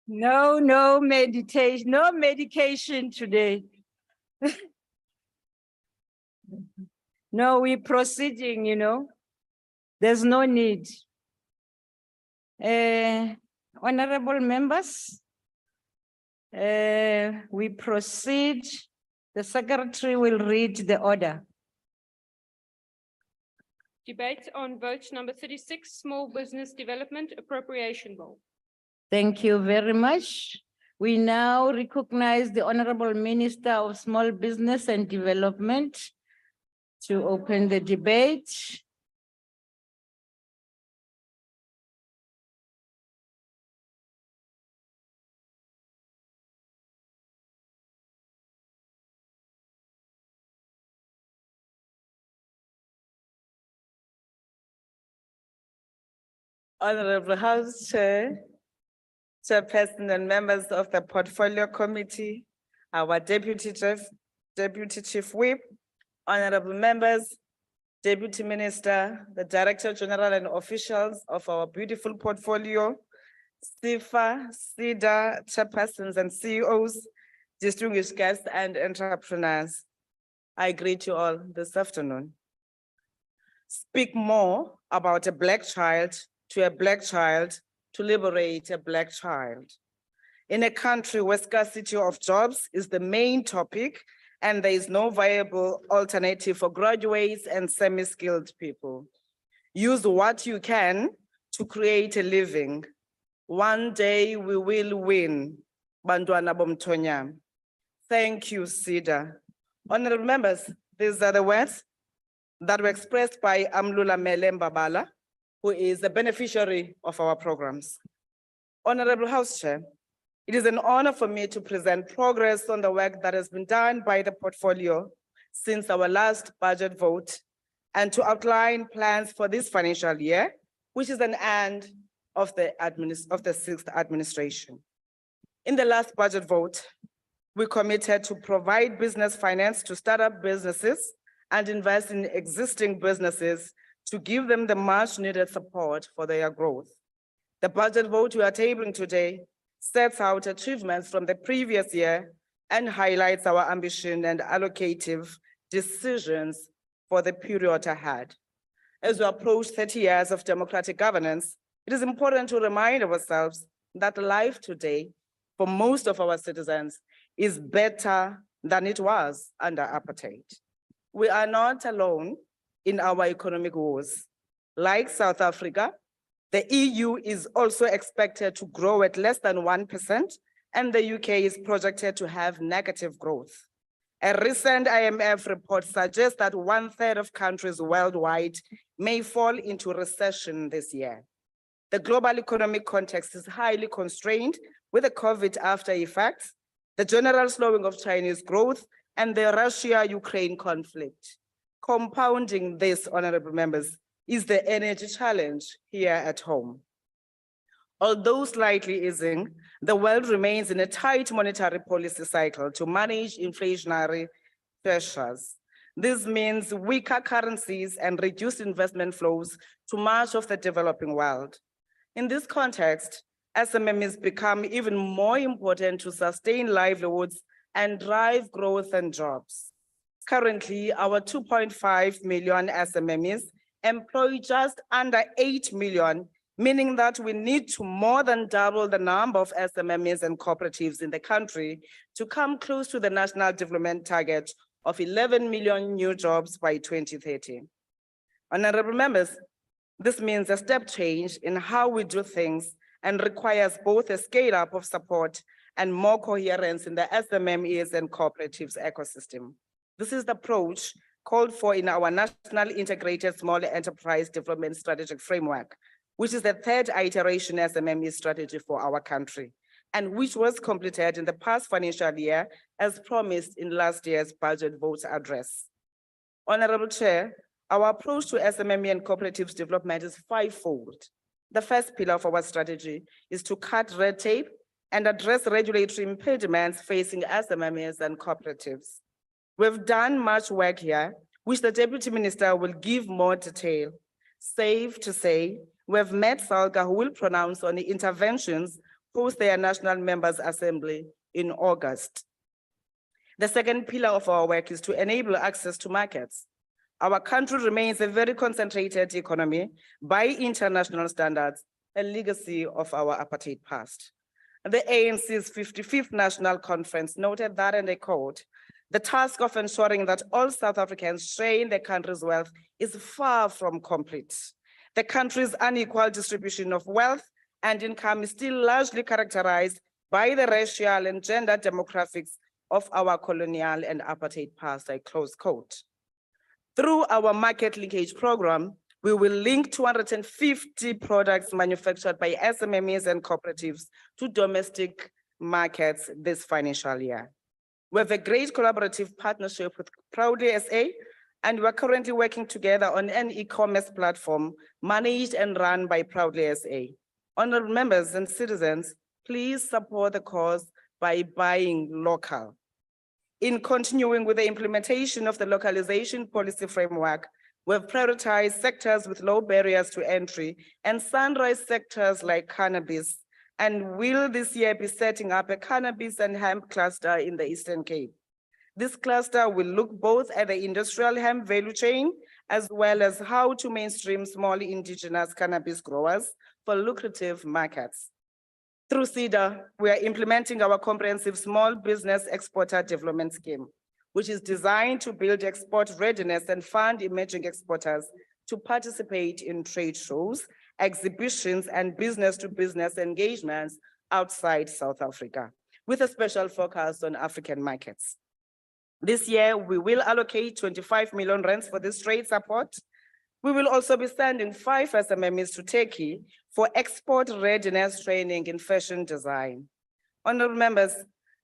No meditation, no medication today. No, we're proceeding, you know. There's no need. Honorable members, we proceed. The secretary will read the order. Debate on vote number 36, Small Business Development Appropriation Bill. Thank you very much. We now recognize the Honorable Minister of Small Business and Development to open the debate. Honorable House Chair, Chairperson and members of the Portfolio Committee, our Deputy Chief Whip, honorable members, Deputy Minister, the Director General and officials of our beautiful portfolio, SIFA, SIDA, chairpersons and CEOs, distinguished guests and entrepreneurs. I greet you all this afternoon. Speak more about a Black child to a Black child to liberate a Black child. In a country where scarcity of jobs is the main topic and there is no viable alternative for graduates and semi-skilled people. Use what you can to create a living. One day we will win. Bantwana bomthonya. Thank you, SIDA. Honorable members, these are the words that were expressed by Amlula Mele Mbabala, who is the beneficiary of our programs. Honorable House Chair, it is an honor for me to present progress on the work that has been done by the portfolio since our last budget vote and to outline plans for this financial year, which is an end of the sixth administration. In the last budget vote, we committed to provide business finance to startup businesses and invest in existing businesses to give them the much needed support for their growth. The budget vote we are tabling today sets out achievements from the previous year and highlights our ambition and allocative decisions for the period ahead. As we approach 30 years of democratic governance, it is important to remind ourselves that life today for most of our citizens is better than it was under apartheid. We are not alone in our economic woes. Like South Africa, the EU is also expected to grow at less than 1%, and the UK is projected to have negative growth. A recent IMF report suggests that 1/3 of countries worldwide may fall into recession this year. The global economic context is highly constrained with the COVID after effects, the general slowing of Chinese growth, and the Russia-Ukraine conflict. Compounding this, honorable members, is the energy challenge here at home. Although slightly easing, the world remains in a tight monetary policy cycle to manage inflationary pressures. This means weaker currencies and reduced investment flows to much of the developing world. In this context, SMMEs become even more important to sustain livelihoods and drive growth and jobs. Currently, our 2.5 million SMMEs employ just under 8 million, meaning that we need to more than double the number of SMMEs and cooperatives in the country to come close to the national development target of 11 million new jobs by 2030. Honorable members, this means a step change in how we do things and requires both a scale up of support and more coherence in the SMMEs and cooperatives ecosystem. This is the approach called for in our National Integrated Small Enterprise Development Strategic Framework, which is the third iteration SMME strategy for our country, and which was completed in the past financial year as promised in last year's budget vote address. Honorable Chair, our approach to SMME and cooperatives development is fivefold. The first pillar of our strategy is to cut red tape and address regulatory impediments facing SMMEs and cooperatives. We've done much work here which the Deputy Minister will give more detail. Safe to say, we have met SALGA, who will pronounce on the interventions post their National Members Assembly in August. The second pillar of our work is to enable access to markets. Our country remains a very concentrated economy by international standards, a legacy of our apartheid past. The ANC's 55th National Conference noted that, and I quote, "The task of ensuring that all South Africans share in the country's wealth is far from complete. The country's unequal distribution of wealth and income is still largely characterized by the racial and gender demographics of our colonial and apartheid past," I close quote. Through our market linkage program, we will link 250 products manufactured by SMMEs and cooperatives to domestic markets this financial year. We have a great collaborative partnership with Proudly SA, and we're currently working together on an e-commerce platform managed and run by Proudly SA. Honorable members and citizens, please support the cause by buying local. In continuing with the implementation of the localization policy framework, we have prioritized sectors with low barriers to entry and sunrise sectors like cannabis, and will this year be setting up a cannabis and hemp cluster in the Eastern Cape. This cluster will look both at the industrial hemp value chain as well as how to mainstream small indigenous cannabis growers for lucrative markets. Through CEDA, we are implementing our comprehensive small business exporter development scheme, which is designed to build export readiness and fund emerging exporters to participate in trade shows, exhibitions, and business-to-business engagements outside South Africa, with a special focus on African markets. This year, we will allocate 25 million rands for this trade support. We will also be sending 5 SMMEs to Turkey for export readiness training in fashion design. Honorable members,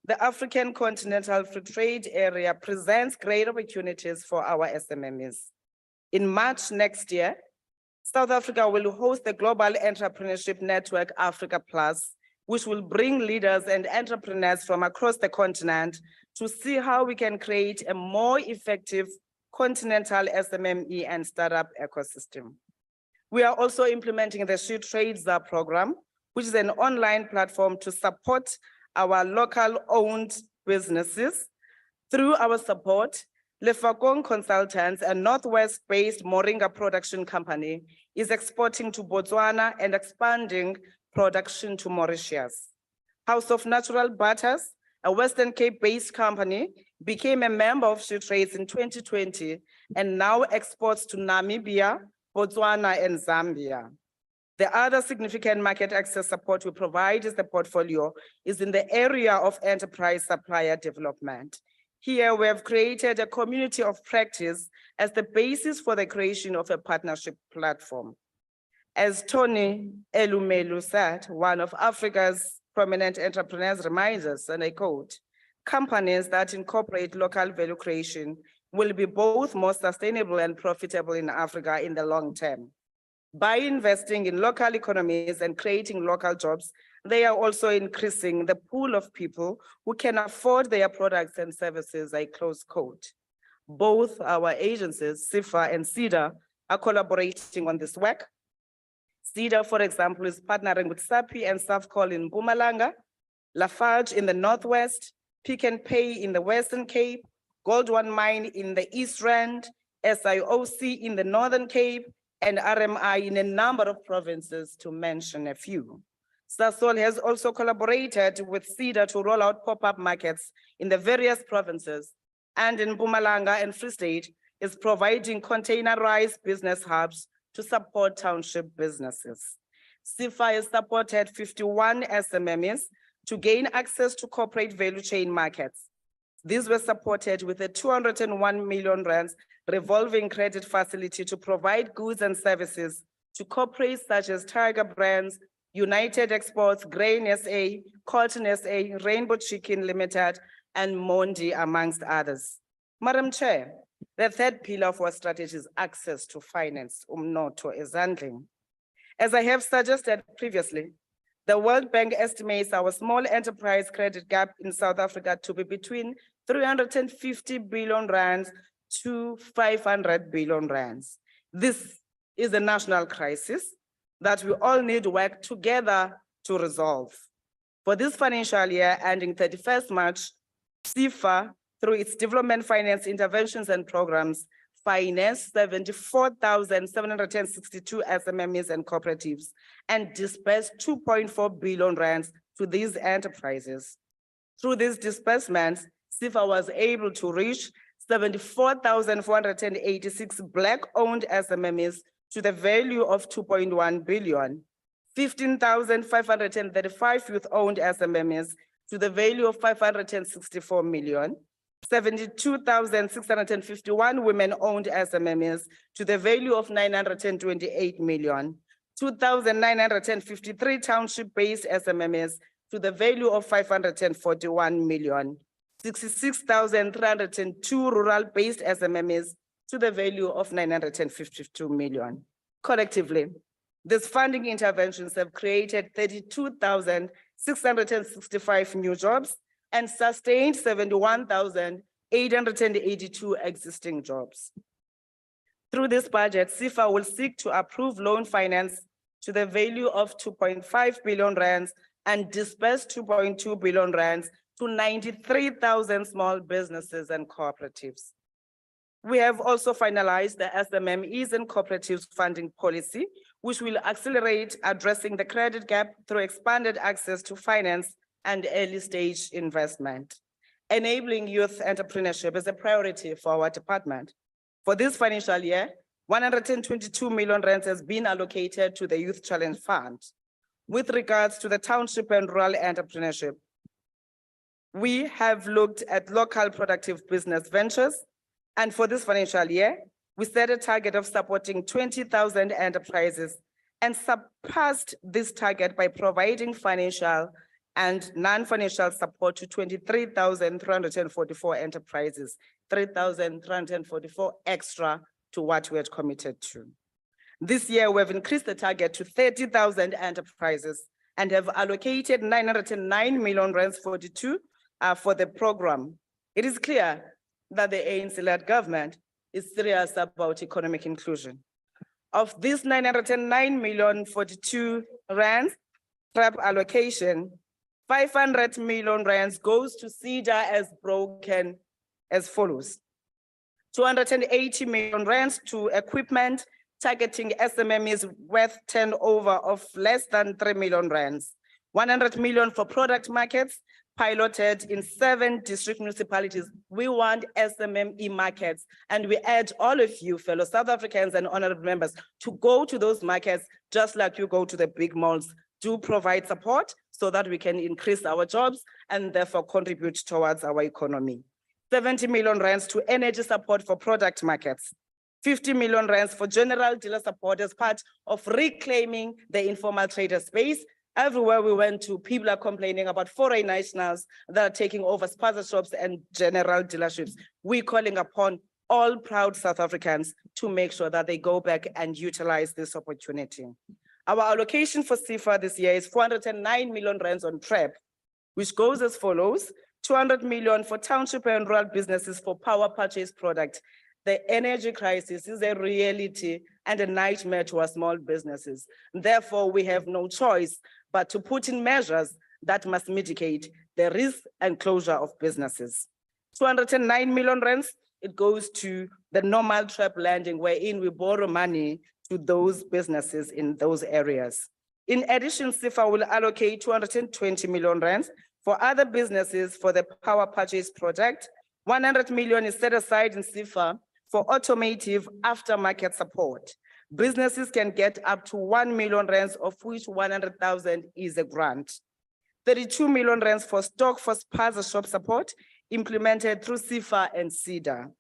the African Continental Free Trade Area presents great opportunities for our SMMEs. In March next year, South Africa will host the Global Entrepreneurship Network Africa Plus, which will bring leaders and entrepreneurs from across the continent to see how we can create a more effective continental SMME and startup ecosystem. We are also implementing the She Trades program, which is an online platform to support our local-owned businesses. Through our support, Lefakong Consultants, a Northwest-based Moringa production company, is exporting to Botswana and expanding production to Mauritius. House of Natural Butters, a Western Cape-based company, became a member of She Trades in 2020 and now exports to Namibia, Botswana, and Zambia. The other significant market access support we provide is the portfolio is in the area of enterprise supplier development. Here we have created a community of practice as the basis for the creation of a partnership platform. As Tony Elumelu said, one of Africa's prominent entrepreneurs reminds us, and I quote, "Companies that incorporate local value creation will be both more sustainable and profitable in Africa in the long term. By investing in local economies and creating local jobs, they are also increasing the pool of people who can afford their products and services," I close quote. Both our agencies, CIFA and CEDA, are collaborating on this work. CEDA, for example, is partnering with SAPI and Safcol in Mpumalanga, Lafarge in the Northwest, Pick and Pay in the Western Cape, Gold One Mine in the East Rand, SIOC in the Northern Cape, and RMI in a number of provinces, to mention a few. Sasol has also collaborated with CEDA to roll out pop-up markets in the various provinces, and in Mpumalanga and Free State is providing containerized business hubs to support township businesses. CIFA has supported 51 SMMEs to gain access to corporate value chain markets. These were supported with a 201 million rands revolving credit facility to provide goods and services to corporates such as Tiger Brands, United Exports, Grain SA, Colton SA, Rainbow Chicken Limited, and Mondi, amongst others. Madam Chair, the third pillar of our strategy is access to finance, umnotho ezandleni. As I have suggested previously, the World Bank estimates our small enterprise credit gap in South Africa to be between 350 billion rands to 500 billion rands. This is a national crisis that we all need to work together to resolve. For this financial year ending 31st March, CIFA, through its development finance interventions and programs, financed 74,762 SMMEs and cooperatives and dispersed 2.4 billion rands to these enterprises. Through these disbursements, CIFA was able to reach 74,486 Black-owned SMMEs to the value of 2.1 billion, 15,535 youth-owned SMMEs to the value of 564 million, 72,651 women-owned SMMEs to the value of 928 million, 2,953 township-based SMMEs to the value of 541 million, 66,302 rural-based SMMEs to the value of 952 million. Collectively, these funding interventions have created 32,665 new jobs and sustained 71,882 existing jobs. Through this budget, CIFA will seek to approve loan finance to the value of 2.5 billion rands and disperse 2.2 billion rands to 93,000 small businesses and cooperatives. We have also finalized the SMMEs and cooperatives funding policy, which will accelerate addressing the credit gap through expanded access to finance and early stage investment. Enabling youth entrepreneurship is a priority for our department. For this financial year, 122 million rands has been allocated to the Youth Challenge Fund. With regards to the township and rural entrepreneurship, we have looked at local productive business ventures, and for this financial year, we set a target of supporting 20,000 enterprises and surpassed this target by providing financial and non-financial support to 23,344 enterprises, 3,344 extra to what we had committed to. This year, we have increased the target to 30,000 enterprises and have allocated 909 million rands 42 for the program. It is clear that the ANC-led government is serious about economic inclusion. Of this 909 million 42 rands TRAP allocation, 500 million rands goes to CEDA as broken as follows: 280 million rands to equipment targeting SMMEs worth turnover of less than 3 million rands, 100 million for product markets piloted in 7 district municipalities. We want SMME markets, and we urge all of you, fellow South Africans and honorable members, to go to those markets just like you go to the big malls. Do provide support so that we can increase our jobs and therefore contribute towards our economy. 70 million rands to energy support for product markets. 50 million rands for general dealer support as part of reclaiming the informal trader space. Everywhere we went to, people are complaining about foreign nationals that are taking over spaza shops and general dealerships. We're calling upon all proud South Africans to make sure that they go back and utilize this opportunity. Our allocation for CIFA this year is 409 million rands on TRAP, which goes as follows: 200 million for township and rural businesses for power purchase product. The energy crisis is a reality and a nightmare to our small businesses. Therefore, we have no choice but to put in measures that must mitigate the risk and closure of businesses. 209 million rands, it goes to the normal TRAP lending, wherein we borrow money to those businesses in those areas. In addition, CIFA will allocate 220 million rands for other businesses for the power purchase project. 100 million is set aside in CIFA for automotive aftermarket support. Businesses can get up to 1 million rands, of which 100,000 is a grant. 32 million rands for stock for spaza shop support implemented through CIFA and CEDA.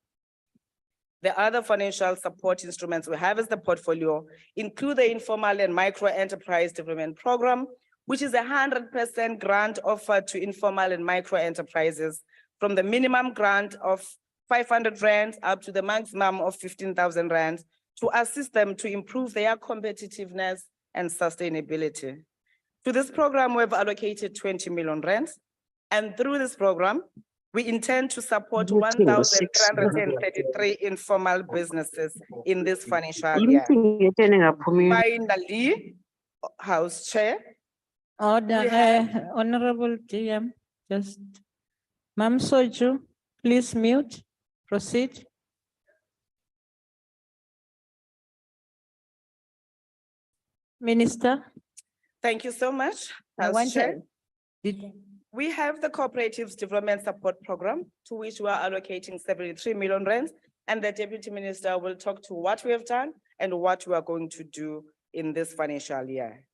The other financial support instruments we have as the portfolio include the Informal and Micro Enterprise Development Program, which is a 100% grant offered to informal and micro enterprises from the minimum grant of 500 rands up to the maximum of 15,000 rands to assist them to improve their competitiveness and sustainability. To this program, we've allocated 20 million rands. And through this program, We intend to support Meeting was 1,333 informal businesses in this financial year. Meeting yethu engaphumi. Finally, House Chair, Order, Honorable GM, just. Ma'am Soju, please mute, proceed. Minister, thank you so much. I House want Chair. to. Did- We have the Cooperatives Development Support Program, to which we are allocating 73 million rands, and the Deputy Minister will talk to what we have done and what we are going to do in this financial year.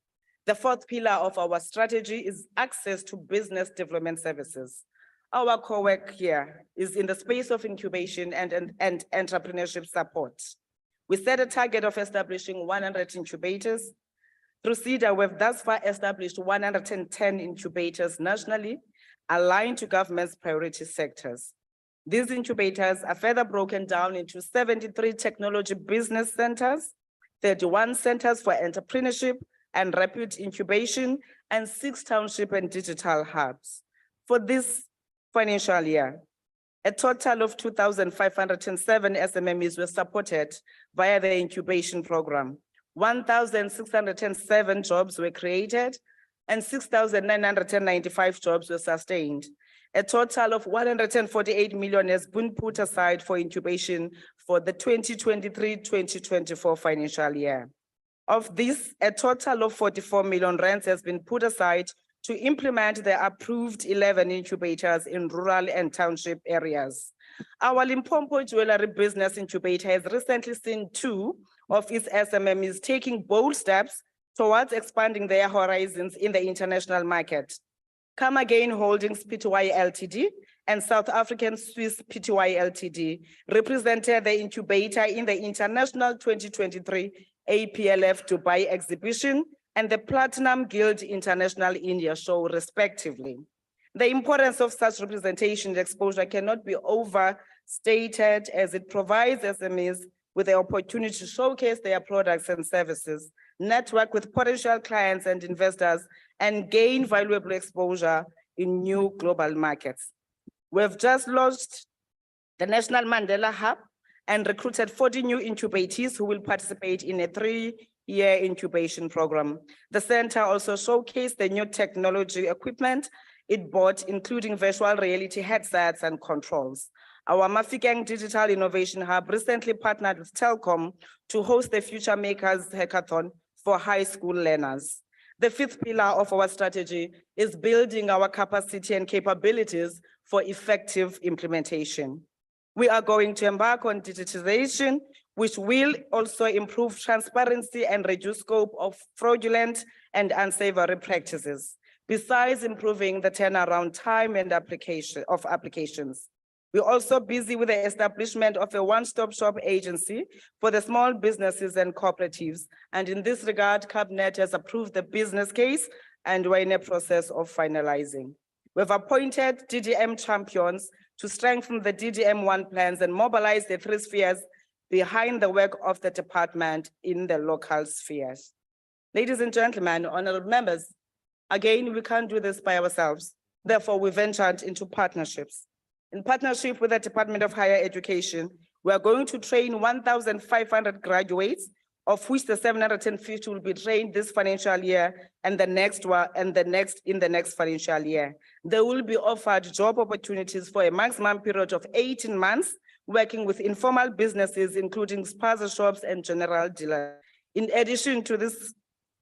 The fourth pillar of our strategy is access to business development services. Our core work here is in the space of incubation and entrepreneurship support. We set a target of establishing 100 incubators. Through CEDA, we've thus far established 110 incubators nationally, aligned to government's priority sectors. These incubators are further broken down into 73 technology business centers, 31 centers for entrepreneurship and rapid incubation, and 6 township and digital hubs. For this financial year, a total of 2,507 SMMEs were supported via the incubation program. 1,607 jobs were created and 6,995 jobs were sustained. A total of 148 million has been put aside for incubation for the 2023-2024 financial year. Of this, a total of 44 million rands has been put aside to implement the approved 11 incubators in rural and township areas. Our Limpopo jewelry business incubator has recently seen 2 of its SMMEs taking bold steps towards expanding their horizons in the international market. Come Again Holdings Pty Ltd and South African Swiss Pty Ltd represented the incubator in the International 2023 APLF Dubai exhibition and the Platinum Guild International India show respectively. The importance of such representation and exposure cannot be overstated, as it provides SMEs with the opportunity to showcase their products and services, network with potential clients and investors, and gain valuable exposure in new global markets. We've just launched the National Mandela Hub and recruited 40 new incubatees who will participate in a 3-year incubation program. The center also showcased the new technology equipment it bought, including virtual reality headsets and controls. Our Mafikeng Digital Innovation Hub recently partnered with Telkom to host the Future Makers Hackathon for high school learners. The 5th pillar of our strategy is building our capacity and capabilities for effective implementation. We are going to embark on digitization, which will also improve transparency and reduce scope of fraudulent and unsavory practices, besides improving the turnaround time and applications. We're also busy with the establishment of a one-stop shop agency for the small businesses and cooperatives. And in this regard, Cabinet has approved the business case and we're in a process of finalizing. We've appointed DDM champions to strengthen the DDM1 plans and mobilize the 3 spheres behind the work of the department in the local spheres. Ladies and gentlemen, honorable members, again, we can't do this by ourselves. Therefore, we ventured into partnerships. In partnership with the Department of Higher Education, we are going to train 1,500 graduates, of which the 750 will be trained this financial year and the next one and the next in the next financial year. They will be offered job opportunities for a maximum period of 18 months, working with informal businesses, including spaza shops and general dealers. In addition to this,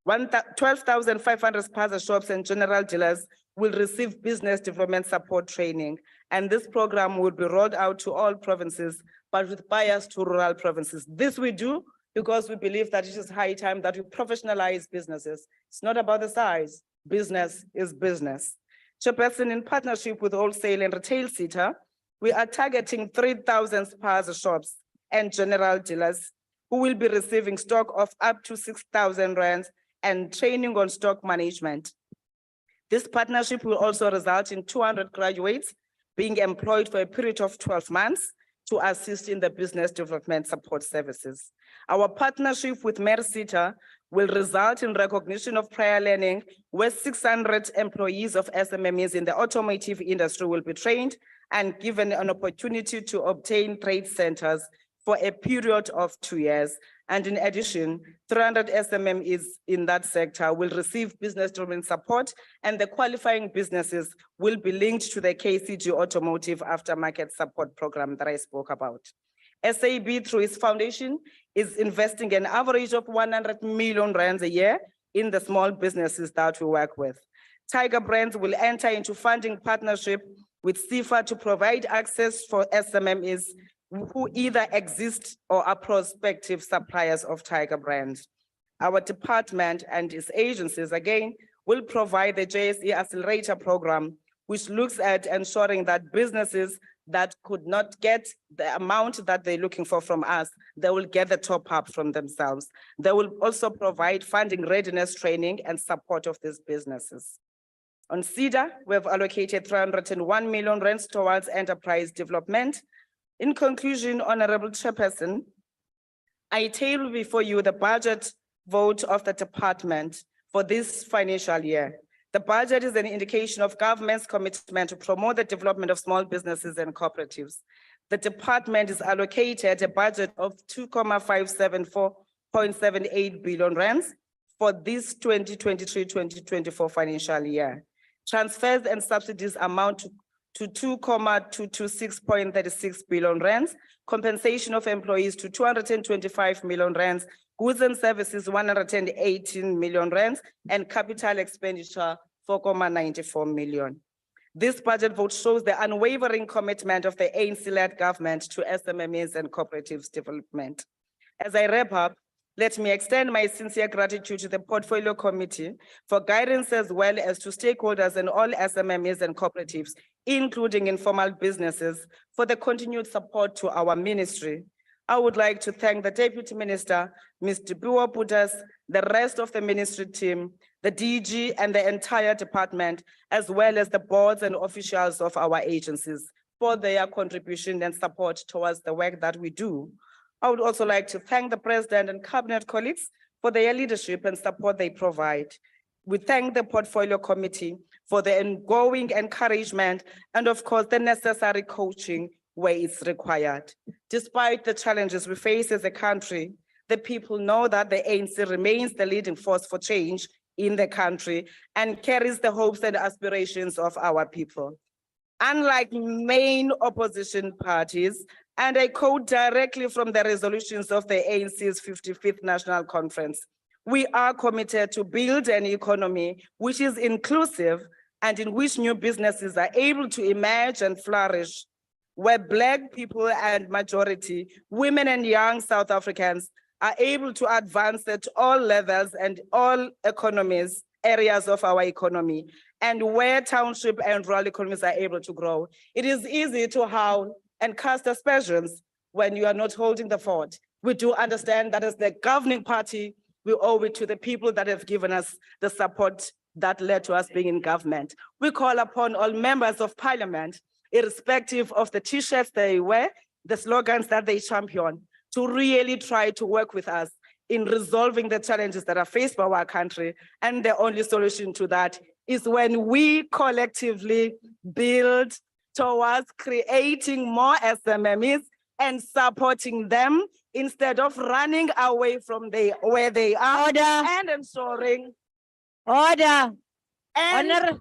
12,500 spaza shops and general dealers will receive business development support training. And this program will be rolled out to all provinces, but with bias to rural provinces. This we do because we believe that it is high time that we professionalize businesses. It's not about the size. Business is business. Chairperson, in partnership with wholesale and retail SETA, we are targeting 3,000 spaza shops and general dealers who will be receiving stock of up to 6,000 rands and training on stock management. This partnership will also result in 200 graduates being employed for a period of 12 months to assist in the business development support services. Our partnership with MERSITA will result in recognition of prior learning, where 600 employees of SMMEs in the automotive industry will be trained and given an opportunity to obtain trade centers for a period of 2 years. And in addition, 300 SMMEs in that sector will receive business development support, and the qualifying businesses will be linked to the KCG Automotive Aftermarket Support Program that I spoke about. SAB, through its foundation, is investing an average of 100 million rands a year in the small businesses that we work with. Tiger Brands will enter into funding partnership with CIFA to provide access for SMMEs who either exist or are prospective suppliers of Tiger Brands. Our department and its agencies, again, will provide the GHC Accelerator Program, which looks at ensuring that businesses that could not get the amount that they're looking for from us, they will get the top up from themselves. They will also provide funding readiness training and support of these businesses. On CEDA, we have allocated 301 million rands towards enterprise development. In conclusion, Honorable Chairperson, I table before you the budget vote of the department for this financial year. The budget is an indication of government's commitment to promote the development of small businesses and cooperatives. The department is allocated a budget of 2,574.78 billion rands for this 2023-2024 financial year. Transfers and subsidies amount to 2,226.36 billion rands, compensation of employees to 225 million rands, goods and services 118 million rands, and capital expenditure 4,94 million. This budget vote shows the unwavering commitment of the ANC-led government to SMMEs and cooperatives development. As I wrap up, let me extend my sincere gratitude to the Portfolio Committee for guidance, as well as to stakeholders and all SMMEs and cooperatives, including informal businesses, for the continued support to our ministry. I would like to thank the Deputy Minister, Ms. Dipuo Putas, the rest of the ministry team, the DG and the entire department, as well as the boards and officials of our agencies for their contribution and support towards the work that we do. I would also like to thank the President and Cabinet colleagues for their leadership and support they provide. We thank the Portfolio Committee for the ongoing encouragement and, of course, the necessary coaching where it's required. Despite the challenges we face as a country, the people know that the ANC remains the leading force for change in the country and carries the hopes and aspirations of our people. Unlike main opposition parties, and I quote directly from the resolutions of the ANC's 55th National Conference, we are committed to build an economy which is inclusive and in which new businesses are able to emerge and flourish, where Black people and majority, women and young South Africans are able to advance at all levels and all areas of our economy, and where township and rural economies are able to grow. It is easy to howl and cast aspersions when you are not holding the fort. We do understand that as the governing party, we owe it to the people that have given us the support that led to us being in government. We call upon all members of parliament, irrespective of the t-shirts they wear, the slogans that they champion, to really try to work with us in resolving the challenges that are faced by our country. And the only solution to that is when we collectively build towards creating more SMMEs and supporting them instead of running away from where they are. Order. And ensuring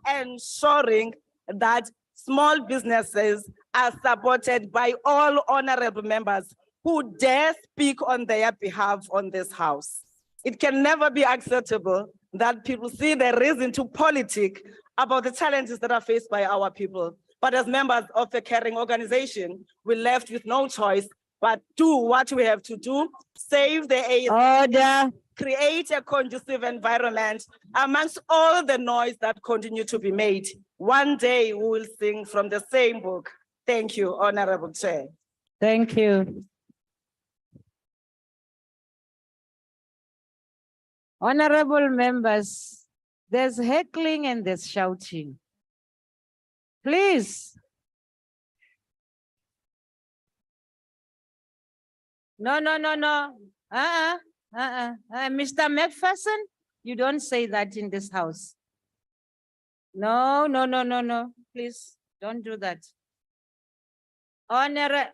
ensuring that small businesses are supported by all honorable members who dare speak on their behalf on this house. It can never be acceptable that people see the reason to politic about the challenges that are faced by our people. But as members of a caring organization, we're left with no choice but do what we have to do, save the AIDS, Order. create a conducive environment amongst all the noise that continue to be made. One day we will sing from the same book. Thank you, Honorable Chair. Thank you. Honorable members, there's heckling and there's shouting. Please. No. Mr. McPherson, you don't say that in this house. No. Please don't do that. Honorable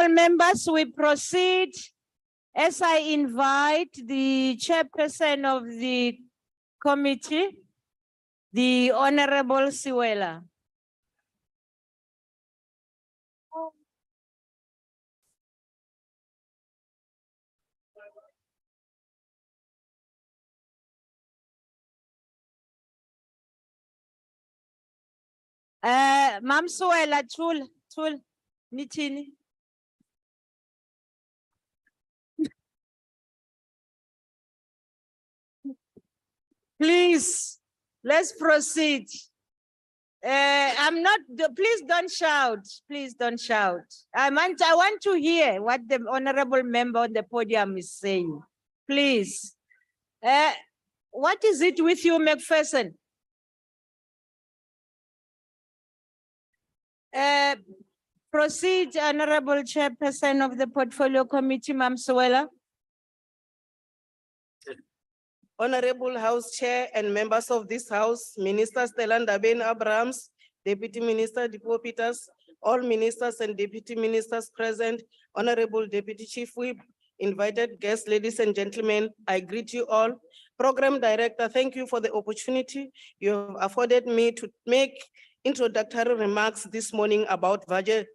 members, we proceed as I invite the chairperson of the committee, the Honorable Siwela. Ma'am Siwela, tul, nitini. Please, let's proceed. Please don't shout. Please don't shout. I want to hear what the honorable member on the podium is saying. Please. What is it with you, McPherson? Proceed, Honorable Chairperson of the Portfolio Committee, Ma'am Siwela. Honorable House Chair and members of this House, Minister Stella Ndabeni-Abrahams, Deputy Minister Dipo Peters, all ministers and deputy ministers present, Honorable Deputy Chief Whip, invited guests, ladies and gentlemen, I greet you all. Program Director, thank you for the opportunity you have afforded me to make introductory remarks this morning about budget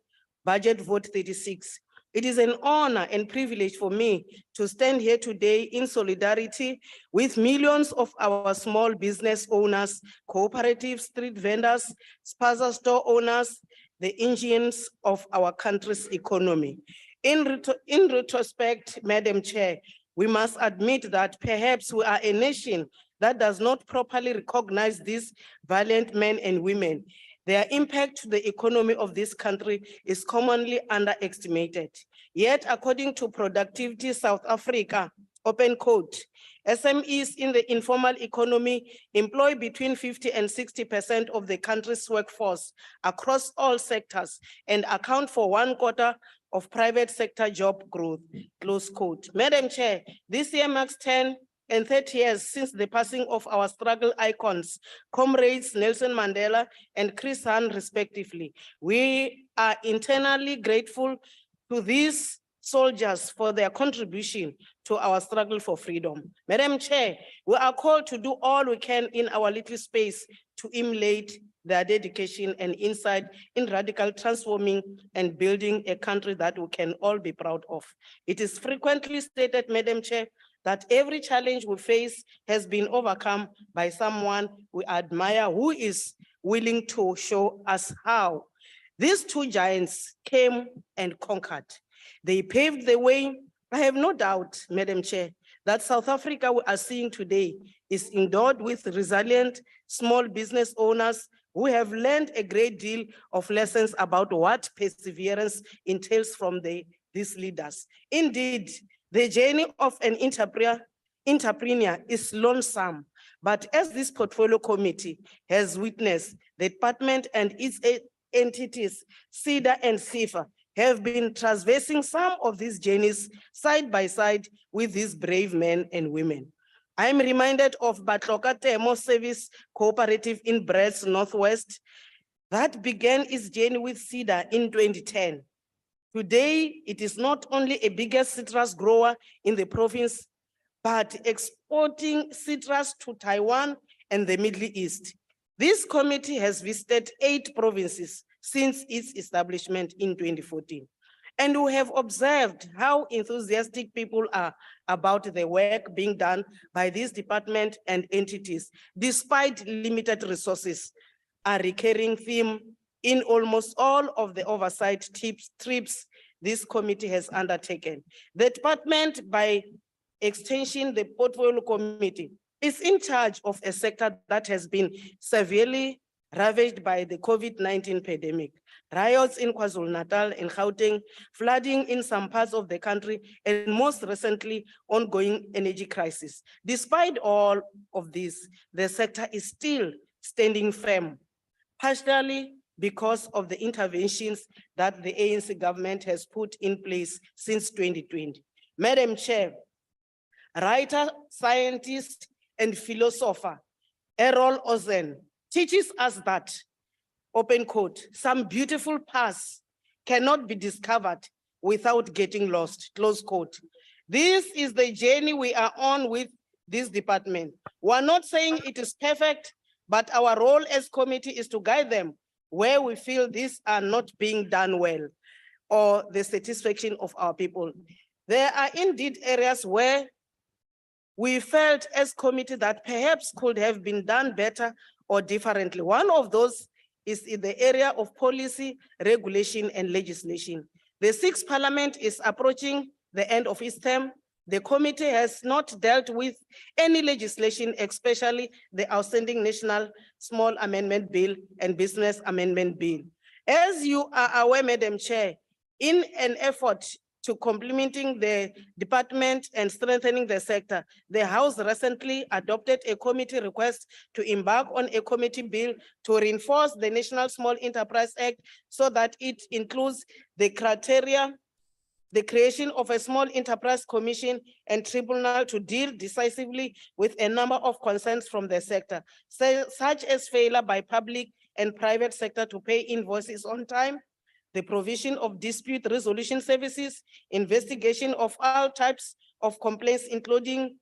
vote 36. It is an honor and privilege for me to stand here today in solidarity with millions of our small business owners, cooperatives, street vendors, spaza store owners, the engines of our country's economy. In retrospect, Madam Chair, we must admit that perhaps we are a nation that does not properly recognize these valiant men and women. Their impact to the economy of this country is commonly underestimated. Yet, according to Productivity South Africa, open quote, SMEs in the informal economy employ between 50 and 60% of the country's workforce across all sectors and account for 1/4 of private sector job growth, close quote. Madam Chair, this year marks 10 and 30 years since the passing of our struggle icons, comrades Nelson Mandela and Chris Hani, respectively. We are internally grateful to these soldiers for their contribution to our struggle for freedom. Madam Chair, we are called to do all we can in our little space to emulate their dedication and insight in radical transforming and building a country that we can all be proud of. It is frequently stated, Madam Chair, that every challenge we face has been overcome by someone we admire who is willing to show us how. These two giants came and conquered. They paved the way. I have no doubt, Madam Chair, that South Africa we are seeing today is endowed with resilient small business owners who have learned a great deal of lessons about what perseverance entails from these leaders. Indeed, the journey of an entrepreneur is lonesome, but as this portfolio committee has witnessed, the department and its entities, SEDA and SIFA, have been traversing some of these journeys side by side with these brave men and women. I am reminded of Batloka Temo Service Cooperative in Brits Northwest that began its journey with SEDA in 2010. Today, it is not only a biggest citrus grower in the province, but exporting citrus to Taiwan and the Middle East. This committee has visited 8 provinces since its establishment in 2014. And we have observed how enthusiastic people are about the work being done by this department and entities, despite limited resources, a recurring theme in almost all of the oversight trips this committee has undertaken. The department, by extension, the portfolio committee, is in charge of a sector that has been severely ravaged by the COVID-19 pandemic. Riots in KwaZulu-Natal and Gauteng, flooding in some parts of the country, and most recently, ongoing energy crisis. Despite all of this, the sector is still standing firm, partially because of the interventions that the ANC government has put in place since 2020. Madam Chair, writer, scientist, and philosopher Errol Ozen teaches us that open quote, some beautiful paths cannot be discovered without getting lost, close quote. This is the journey we are on with this department. We're not saying it is perfect, but our role as committee is to guide them where we feel these are not being done well or the satisfaction of our people. There are indeed areas where we felt as committee that perhaps could have been done better or differently. One of those is in the area of policy, regulation, and legislation. The sixth parliament is approaching the end of its term. The committee has not dealt with any legislation, especially the outstanding National Small Amendment Bill and Business Amendment Bill. As you are aware, Madam Chair, in an effort to complementing the department and strengthening the sector, the House recently adopted a committee request to embark on a committee bill to reinforce the National Small Enterprise Act so that it includes the criteria, the creation of a small enterprise commission and tribunal to deal decisively with a number of concerns from the sector, such as failure by public and private sector to pay invoices on time, the provision of dispute resolution services, investigation of all types of complaints, including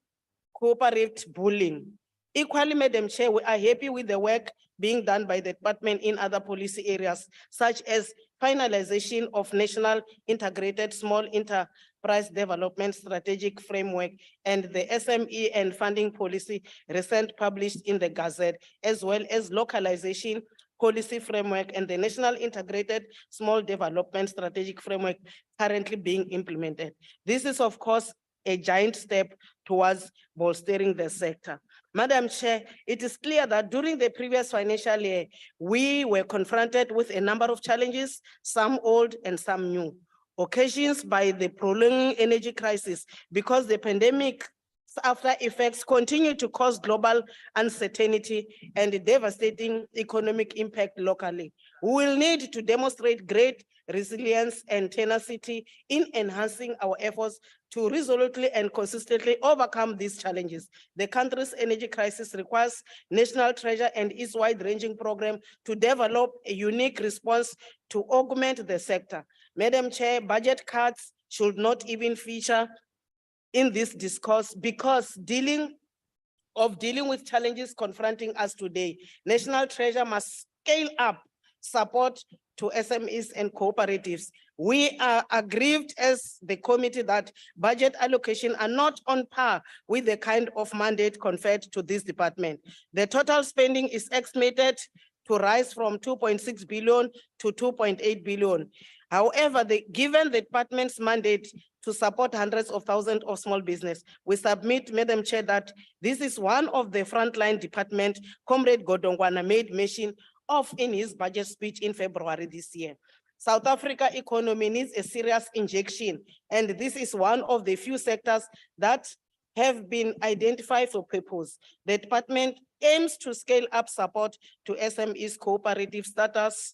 cooperative bullying. Equally, Madam Chair, we are happy with the work being done by the department in other policy areas, such as finalization of National Integrated Small Enterprise Development Strategic Framework and the SME and funding policy recent published in the Gazette, as well as localization policy framework and the National Integrated Small Development Strategic Framework currently being implemented. This is, of course, a giant step towards bolstering the sector. Madam Chair, it is clear that during the previous financial year, we were confronted with a number of challenges, some old and some new. Occasions by the prolonged energy crisis because the pandemic after effects continue to cause global uncertainty and devastating economic impact locally. We will need to demonstrate great resilience and tenacity in enhancing our efforts to resolutely and consistently overcome these challenges. The country's energy crisis requires national treasure and its wide-ranging program to develop a unique response to augment the sector. Madam Chair, budget cuts should not even feature in this discourse because dealing with challenges confronting us today, National Treasure must scale up support to SMEs and cooperatives. We are aggrieved as the committee that budget allocation are not on par with the kind of mandate conferred to this department. The total spending is estimated to rise from 2.6 billion to 2.8 billion. However, given the department's mandate to support hundreds of thousands of small business, we submit, Madam Chair, that this is one of the frontline department Comrade Godongwana made mention of in his budget speech in February this year. South Africa economy needs a serious injection, and this is one of the few sectors that have been identified for purpose. The department aims to scale up support to SMEs, cooperative startups,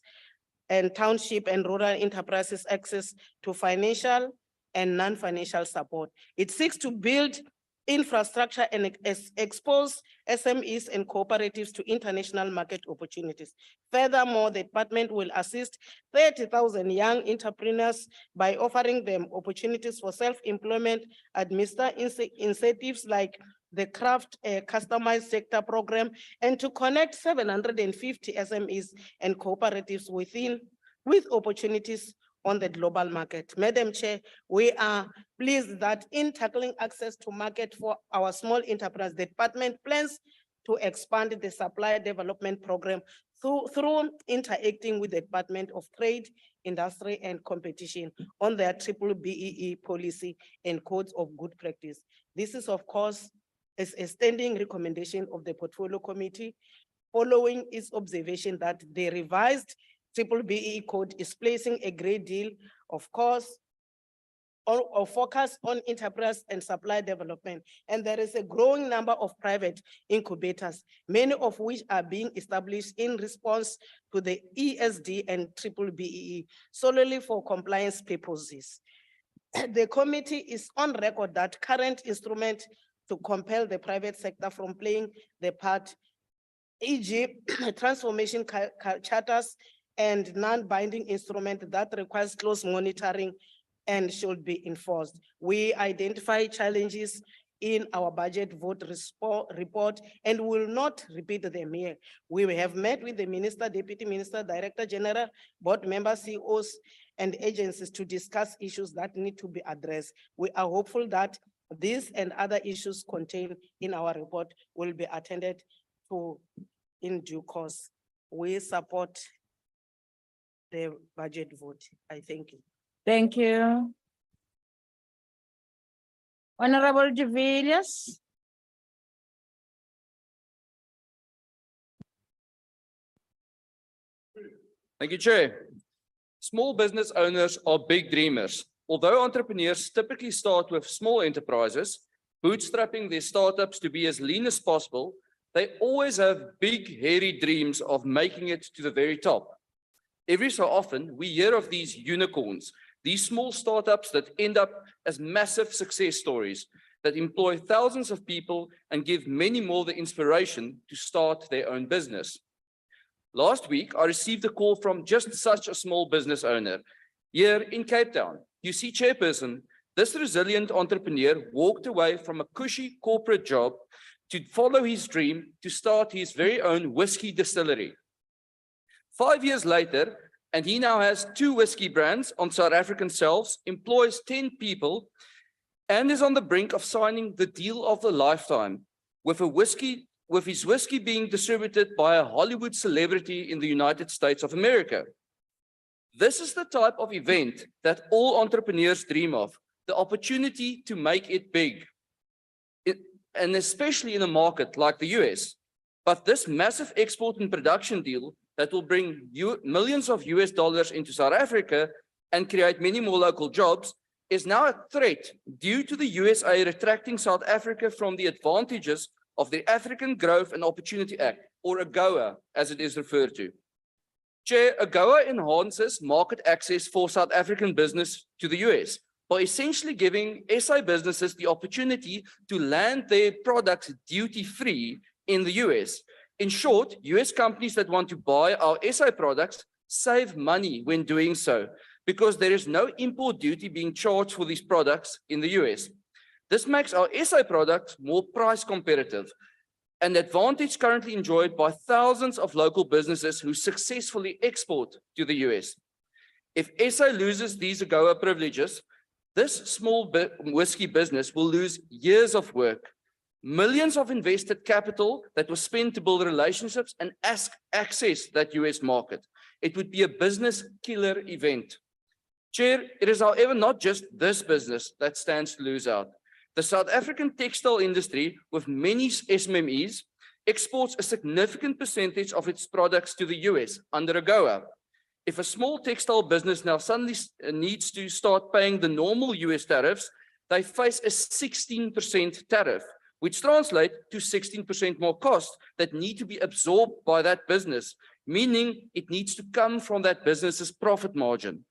and township and rural enterprises access to financial and non-financial support. It seeks to build infrastructure and expose SMEs and cooperatives to international market opportunities. Furthermore, the department will assist 30,000 young entrepreneurs by offering them opportunities for self-employment, administer incentives like the craft customized sector program, and to connect 750 SMEs and cooperatives with opportunities on the global market. Madam Chair, we are pleased that in tackling access to market for our small enterprise, the department plans to expand the supply development program through interacting with the Department of Trade, Industry and Competition on their BEE policy and codes of good practice. This is, of course, is a standing recommendation of the Portfolio Committee following its observation that the revised BEE code is placing a great deal of course or focus on enterprise and supply development. And there is a growing number of private incubators, many of which are being established in response to the ESD and BEE solely for compliance purposes. The committee is on record that current instrument to compel the private sector from playing the part e.g. transformation charters and non-binding instrument that requires close monitoring and should be enforced. We identify challenges in our budget vote report and will not repeat them here. We have met with the Minister, Deputy Minister, Director General, board members, CEOs, and agencies to discuss issues that need to be addressed. We are hopeful that these and other issues contained in our report will be attended to in due course. We support the budget vote. I thank you. Thank you. Honorable de Villiers. Thank you, Chair. Small business owners are big dreamers. Although entrepreneurs typically start with small enterprises, bootstrapping their startups to be as lean as possible, they always have big, hairy dreams of making it to the very top. Every so often, we hear of these unicorns, these small startups that end up as massive success stories that employ thousands of people and give many more the inspiration to start their own business. Last week, I received a call from just such a small business owner here in Cape Town. You see, Chairperson, this resilient entrepreneur walked away from a cushy corporate job to follow his dream to start his very own whiskey distillery. 5 years later, and he now has 2 whiskey brands on South African shelves, employs 10 people, and is on the brink of signing the deal of a lifetime with his whiskey being distributed by a Hollywood celebrity in the United States of America. This is the type of event that all entrepreneurs dream of, the opportunity to make it big, and especially in a market like the US. But this massive export and production deal that will bring millions of US dollars into South Africa and create many more local jobs is now a threat due to the USA retracting South Africa from the advantages of the African Growth and Opportunity Act, or AGOA, as it is referred to. Chair, AGOA enhances market access for South African business to the US by essentially giving SA businesses the opportunity to land their products duty-free in the US. In short, US companies that want to buy our SA products save money when doing so, because there is no import duty being charged for these products in the US. This makes our SA products more price competitive, an advantage currently enjoyed by thousands of local businesses who successfully export to the US. If SA loses these AGOA privileges, this small whiskey business will lose years of work, millions of invested capital that was spent to build relationships and access that US market. It would be a business killer event. Chair, it is however not just this business that stands to lose out. The South African textile industry, with many SMMEs, exports a significant percentage of its products to the US under AGOA. If a small textile business now suddenly needs to start paying the normal US tariffs, they face a 16% tariff, which translates to 16% more costs that need to be absorbed by that business, meaning it needs to come from that business's profit margin.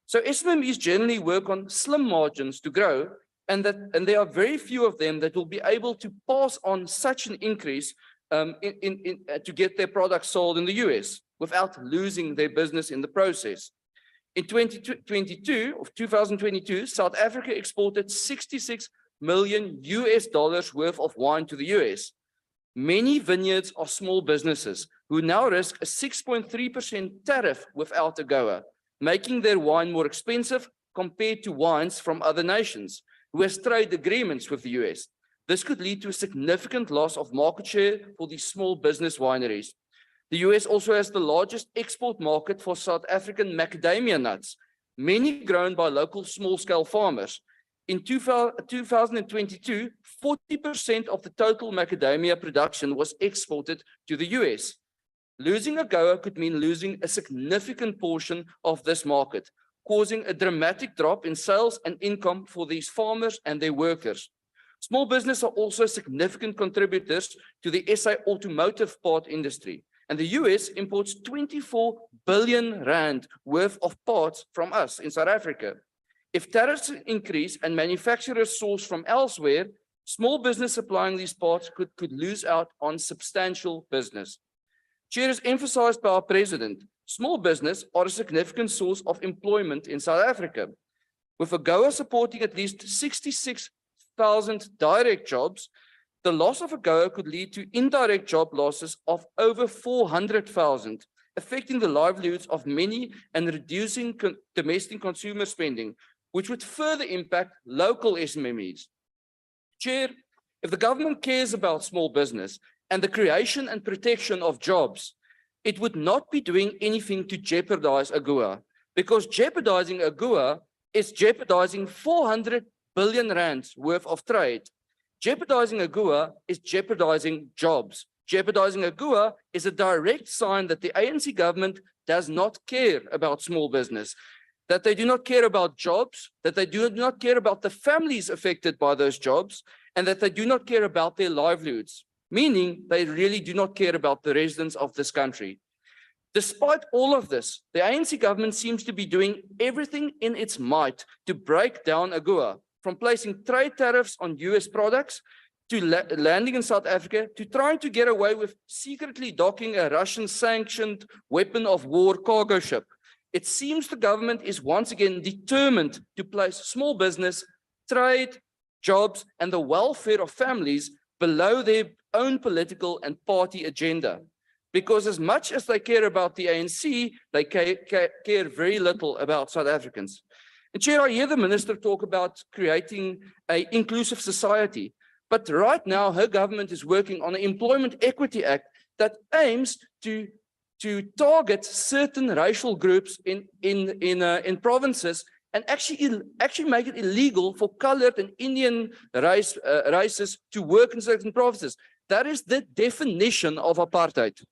So SMMEs generally work on slim margins to grow, and there are very few of them that will be able to pass on such an increase to get their products sold in the US without losing their business in the process. In 2022, South Africa exported $66 million worth of wine to the US. Many vineyards are small businesses who now risk a 6.3% tariff without AGOA, making their wine more expensive compared to wines from other nations who has trade agreements with the US. This could lead to a significant loss of market share for these small business wineries. The US also has the largest export market for South African macadamia nuts, many grown by local small-scale farmers. In 2022, 40% of the total macadamia production was exported to the US. Losing AGOA could mean losing a significant portion of this market, causing a dramatic drop in sales and income for these farmers and their workers. Small businesses are also significant contributors to the SA automotive part industry, and the US imports 24 billion rand worth of parts from us in South Africa. If tariffs increase and manufacturers source from elsewhere, small business supplying these parts could lose out on substantial business. Chair, as emphasized by our president, small business are a significant source of employment in South Africa. With AGOA supporting at least 66,000 direct jobs, the loss of AGOA could lead to indirect job losses of over 400,000, affecting the livelihoods of many and reducing domestic consumer spending, which would further impact local SMMEs. Chair, if the government cares about small business and the creation and protection of jobs, it would not be doing anything to jeopardize AGOA, because jeopardizing AGOA is jeopardizing 400 billion rands worth of trade. Jeopardizing AGOA is jeopardizing jobs. Jeopardizing AGOA is a direct sign that the ANC government does not care about small business, that they do not care about jobs, that they do not care about the families affected by those jobs, and that they do not care about their livelihoods, meaning they really do not care about the residents of this country. Despite all of this, the ANC government seems to be doing everything in its might to break down AGOA, from placing trade tariffs on US products to landing in South Africa, to trying to get away with secretly docking a Russian-sanctioned weapon of war cargo ship. It seems the government is once again determined to place small business, trade, jobs, and the welfare of families below their own political and party agenda. Because as much as they care about the ANC, they care very little about South Africans. And Chair, I hear the minister talk about creating an inclusive society. But right now, her government is working on an Employment Equity Act that aims to target certain racial groups in provinces and actually make it illegal for colored and Indian races to work in certain provinces. That is the definition of apartheid.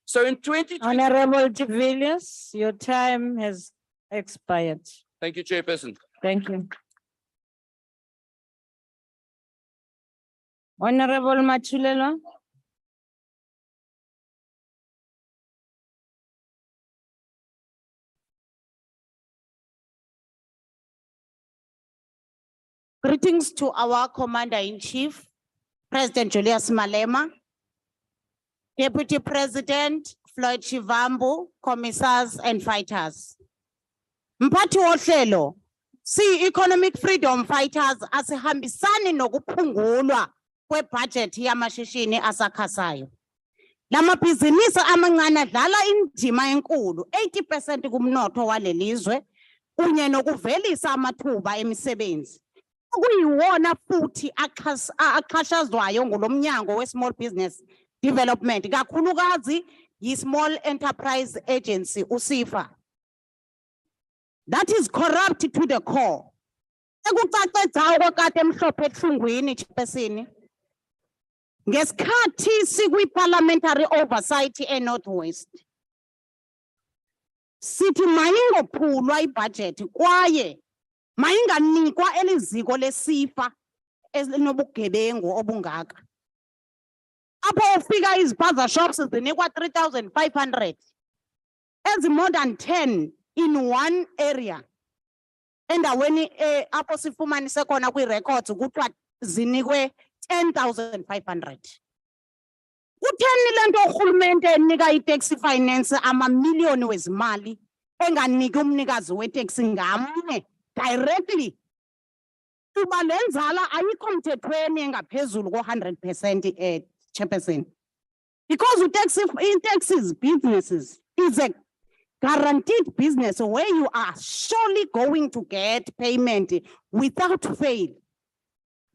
So in 2020, Honorable de Villiers, your time has expired. thank you, Chairperson. Thank you. Honorable Machulelo. Greetings to our Commander-in-Chief, President Julius Malema, Deputy President Floyd Shivambu, Commissars and Fighters. Mphathi wohlelo, si-economic freedom fighters asihambisani nokuphungulwa kwe-budget yamashishini asakhasayo. Lamabhizinisi amancane adlala indima enkulu, 80% kumnotho walelizwe, kunye nokuvelisa amathuba emisebenzi. Kuyiwona futhi axhashazwayo ngolomnyango we-Small Business Development, kakhulukazi yi-Small Enterprise Agency, uSIFA. That is corrupt to the core. Ekucace dzawo kade mhlophe ehlungwini Chairperson. Ngesikhathi sikwi-parliamentary oversight eNorthwest. Sithi mayingophulwa ibudget kwaye mayinganikwa eliziko leSIFA elinobugebengu obungaka. Apho ufika izipaza shops zinikwa 3,500. As more than 10 in one area. Endaweni apho sifumanise khona kwi-records kuthiwa zinikwe 10,500. Kutheni lento urhulumente enika i-taxi finance amamiliyoni wezimali enganiki umnikazi we-taxi ngamnye directly? Kuba le nzala ayikho mthethweni engaphezulu ko-100%, Chairperson. Because taxis businesses is a guaranteed business where you are surely going to get payment without fail.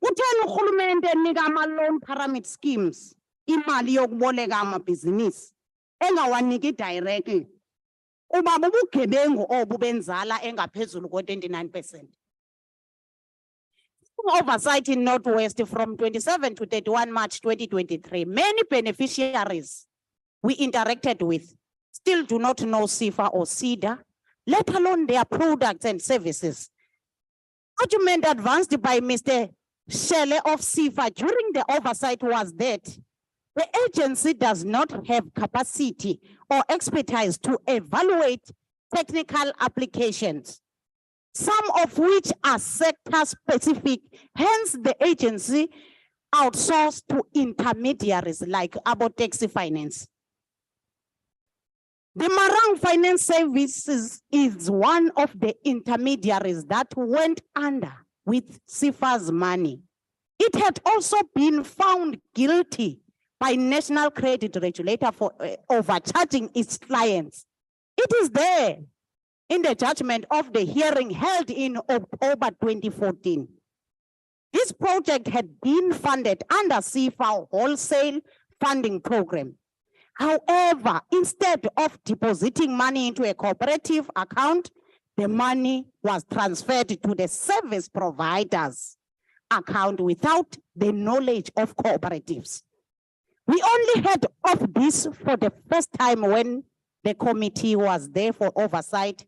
Kutheni urhulumente enika ama-loan pyramid schemes imali yokuboleka amabhizinisi engawaniki directly? Uba bubugebengu obu benzala engaphezulu ko-29%. Oversight in Northwest from 27 to 31 March 2023, many beneficiaries we interacted with still do not know SIFA or SIDA, let alone their products and services. Argument advanced by Mr. Shele of SIFA during the oversight was that the agency does not have capacity or expertise to evaluate technical applications, some of which are sector specific. Hence, the agency outsourced to intermediaries like Taxi Finance. The Marang Finance Services is one of the intermediaries that went under with SIFA's money. It had also been found guilty by National Credit Regulator for overcharging its clients. It is there in the judgment of the hearing held in October 2014. This project had been funded under SIFA Wholesale Funding Program. However, instead of depositing money into a cooperative account, the money was transferred to the service provider's account without the knowledge of cooperatives. We only heard of this for the first time when the committee was there for oversight.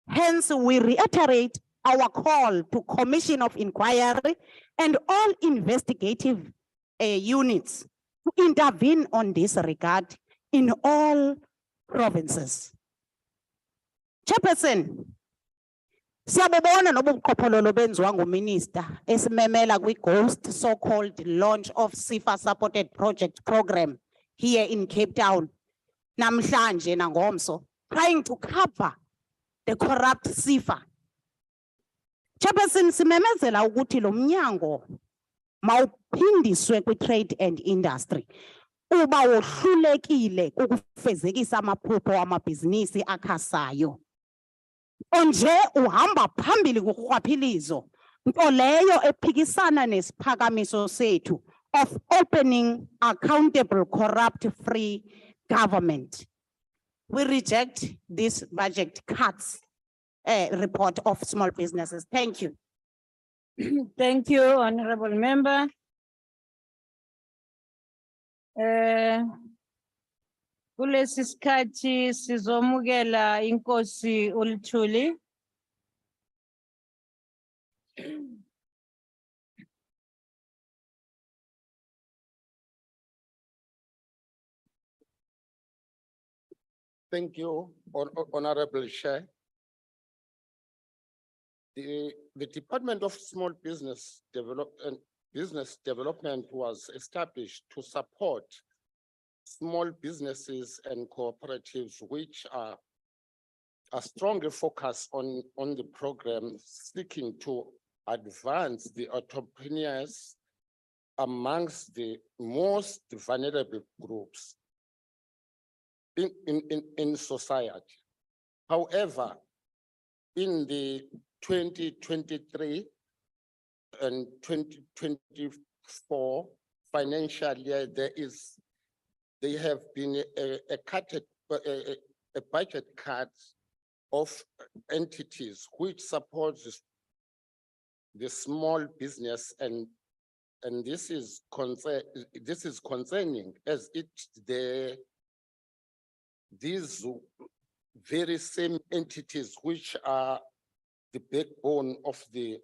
Hence, we reiterate our call to Commission of Inquiry and all investigative units to intervene on this regard in all provinces. Chairperson, siyabona nobuqhophololo benziwa nguminister esimemela kwi-ghost so-called launch of SIFA supported project program here in Cape Town. Namhlanje nangomso, trying to cover the corrupt SIFA. Chairperson, simemezela ukuthi lo mnyango mawuphindiswe kwi-trade and industry. Uba wohlulekile ukufezekisa amaphupho amabhizinisi akhasayo. Onje uhamba phambili kurhwaphilizo, nto leyo ephikisana nesiphakamiso sethu of opening accountable corrupt-free government. We reject this budget cuts report of small businesses. Thank you. Thank you, honorable member. Kulesi sikhathi sizomukela inkosi uLthuli. Thank you, Honorable Chair. The Department of Small Business Development was established to support small businesses and cooperatives which are strongly focused on the program seeking to advance the entrepreneurs amongst the most vulnerable groups in society. However, in the 2023 and 2024 financial year, there have been a budget cut of entities which supports the small business, and this is concerning as these very same entities which are the backbone of the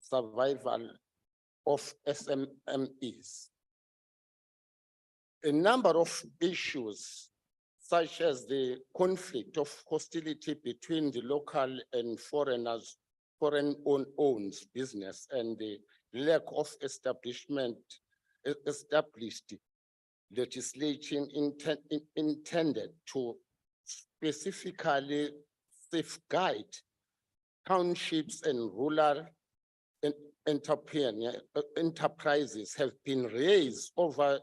survival of SMMEs. A number of issues, such as the conflict of hostility between the local and foreign-owned business, and the lack of established legislation intended to specifically safeguard townships and rural enterprises have been raised over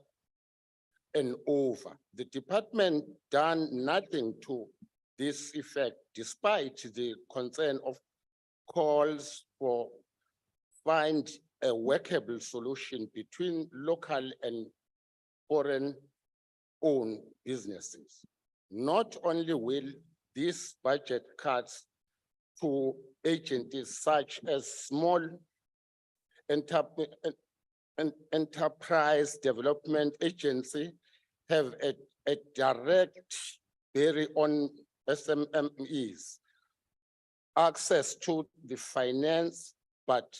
and over. The department done nothing to this effect, despite the concern of calls for find a workable solution between local and foreign-owned businesses. Not only will these budget cuts to agencies such as small enterprise development agency have a direct bearing on SMMEs access to the finance, but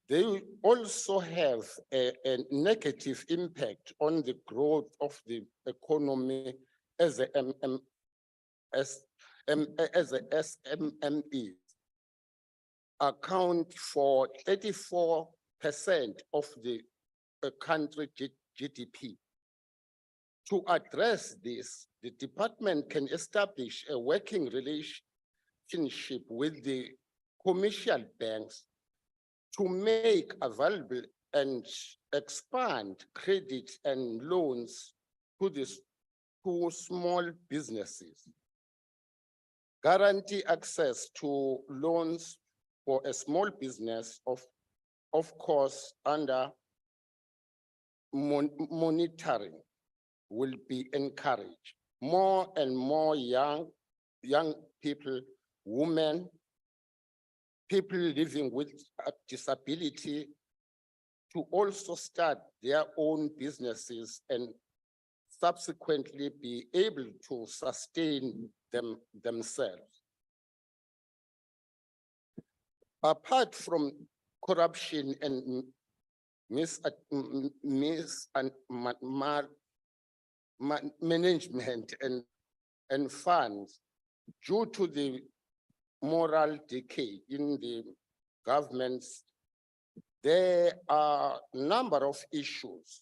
they also have a negative impact on the growth of the economy as a SMME, account for 34% of the country GDP. To address this, the department can establish a working relationship with the commercial banks to make available and expand credit and loans to small businesses. Guarantee access to loans for a small business of course, under monitoring will be encouraged. More and more young people, women, people living with a disability to also start their own businesses and subsequently be able to sustain themselves. Apart from corruption and management and funds due to the moral decay in the governments, there are a number of issues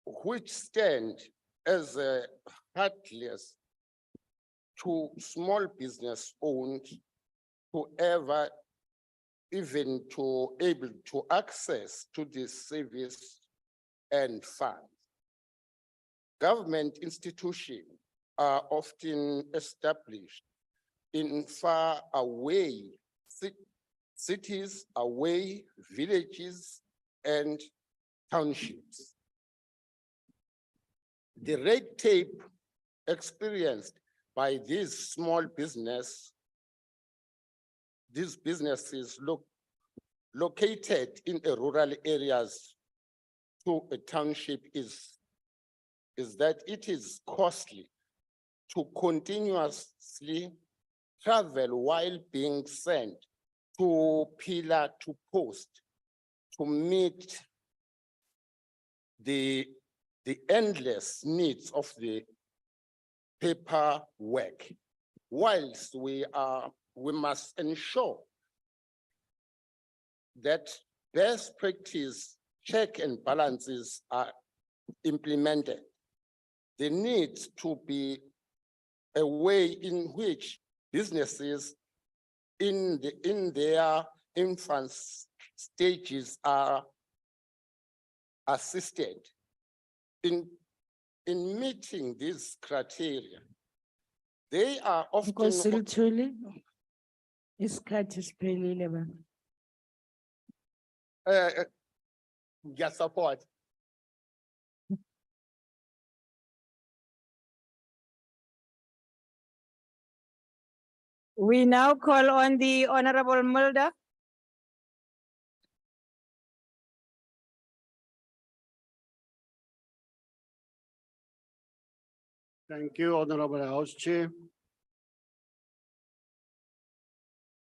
which stand as a heartless to small business owned whoever even to able to access to this service and funds. Government institutions are often established in far away cities, away villages and townships. The red tape experienced by these small businesses located in rural areas to a township is that it is costly to continuously travel while being sent to pillar to post to meet the endless needs of the paperwork. Whilst we must ensure that best practice check and balances are implemented. There needs to be a way in which businesses in their infant stages are assisted in meeting these criteria. They are often support. We now call on the Honorable Mulder. Thank you, Honorable House Chair.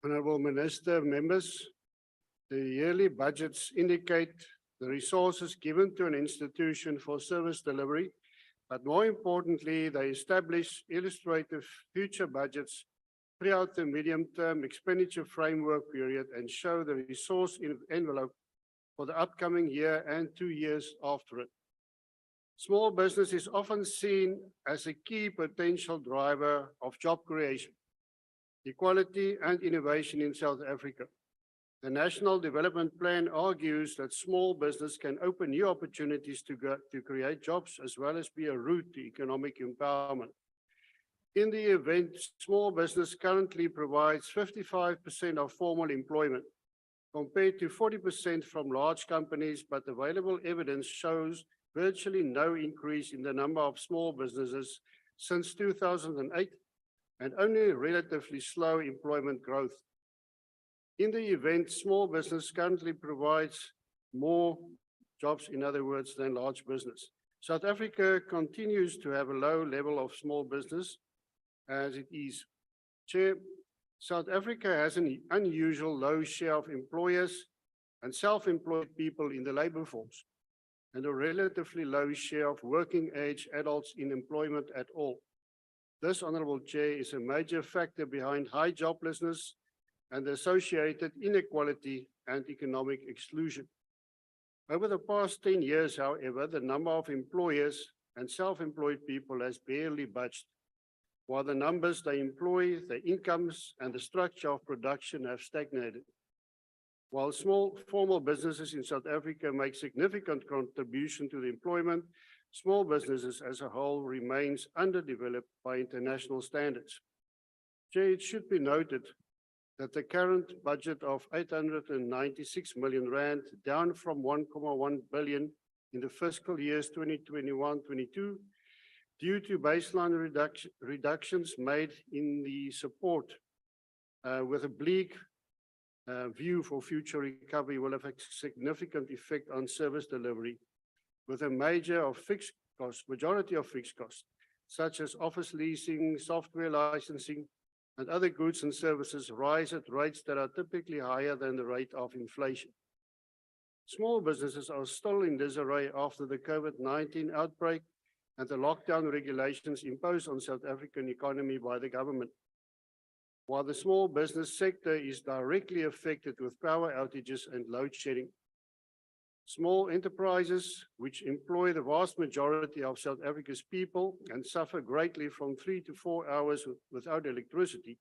Honorable Minister, members, the yearly budgets indicate the resources given to an institution for service delivery, but more importantly, they establish illustrative future budgets throughout the medium-term expenditure framework period and show the resource envelope for the upcoming year and 2 years after it. Small business is often seen as a key potential driver of job creation, equality and innovation in South Africa. The National Development Plan argues that small business can open new opportunities to create jobs as well as be a route to economic empowerment. In the event, small business currently provides 55% of formal employment, compared to 40% from large companies, but available evidence shows virtually no increase in the number of small businesses since 2008 and only relatively slow employment growth. In the event, small business currently provides more jobs, in other words, than large business. South Africa continues to have a low level of small business as it is. Chair, South Africa has an unusual low share of employers and self-employed people in the labor force, and a relatively low share of working age adults in employment at all. This, Honorable Chair, is a major factor behind high joblessness and the associated inequality and economic exclusion. Over the past 10 years, however, the number of employers and self-employed people has barely budged, while the numbers they employ, their incomes, and the structure of production have stagnated. While small formal businesses in South Africa make significant contribution to the employment, small businesses as a whole remains underdeveloped by international standards. Chair, it should be noted that the current budget of 896 million rand, down from 1.1 billion in the fiscal years 2021-22, due to baseline reductions made in the support with a bleak view for future recovery, will have a significant effect on service delivery, with a majority of fixed costs, such as office leasing, software licensing, and other goods and services rise at rates that are typically higher than the rate of inflation. Small businesses are still in disarray after the COVID-19 outbreak and the lockdown regulations imposed on South African economy by the government. While the small business sector is directly affected with power outages and load shedding, small enterprises, which employ the vast majority of South Africa's people and suffer greatly from 3 to 4 hours without electricity,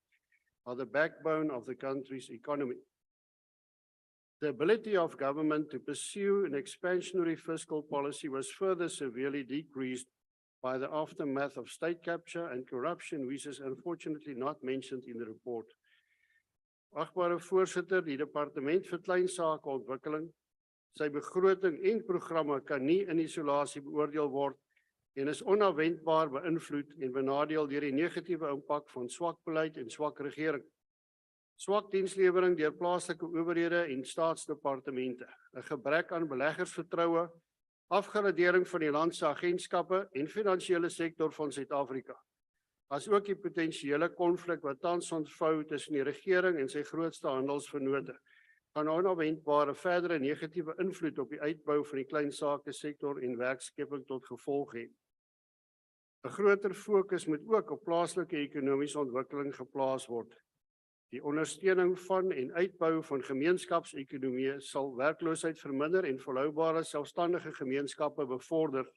are the backbone of the country's economy. The ability of government to pursue an expansionary fiscal policy was further severely decreased by the aftermath of state capture and corruption, which is unfortunately not mentioned in the report. Agbare voorsitter, die Departement vir Klein Sake Ontwikkeling, sy begroting en programme kan nie in isolasie beoordeel word en is onafwendbaar beïnvloed en benadeel deur die negatiewe impak van swak beleid en swak regering. Swak dienslewering deur plaaslike owerhede en staatsdepartemente, 'n gebrek aan beleggersvertroue, afgradering van die land se agentskappe en finansiële sektor van Suid-Afrika, asook die potensiële konflik wat tans ontvou tussen die regering en sy grootste handelsvennote, kan onafwendbare verdere negatiewe invloed op die uitbou van die klein sake sektor en werkskepping tot gevolg hê. 'n Groter fokus moet ook op plaaslike ekonomiese ontwikkeling geplaas word. Die ondersteuning van en uitbou van gemeenskapsekonomie sal werkloosheid verminder en volhoubare selfstandige gemeenskappe bevorder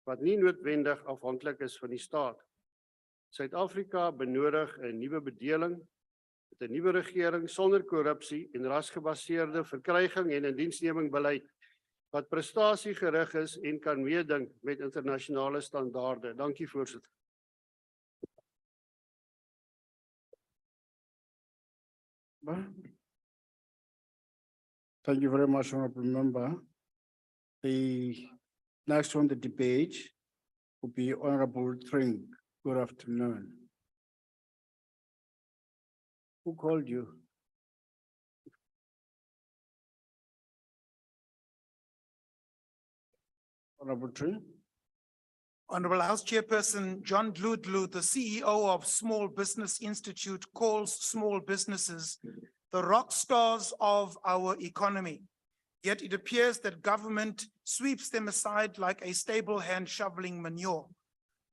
wat nie noodwendig afhanklik is van die staat. Suid-Afrika benodig 'n nuwe bedeling met 'n nuwe regering sonder korrupsie en rasgebaseerde verkryging en indiensneming beleid wat prestasiegerig is en kan meeding met internasionale standaarde. Dankie voorsitter. Thank you very much, Honorable Member. The next on the debate will be Honorable Trink. Good afternoon. Who called you? Honorable Trink. Honorable House Chairperson John Dludlu, the CEO of Small Business Institute, calls small businesses the rock stars of our economy. Yet it appears that government sweeps them aside like a stable hand shoveling manure.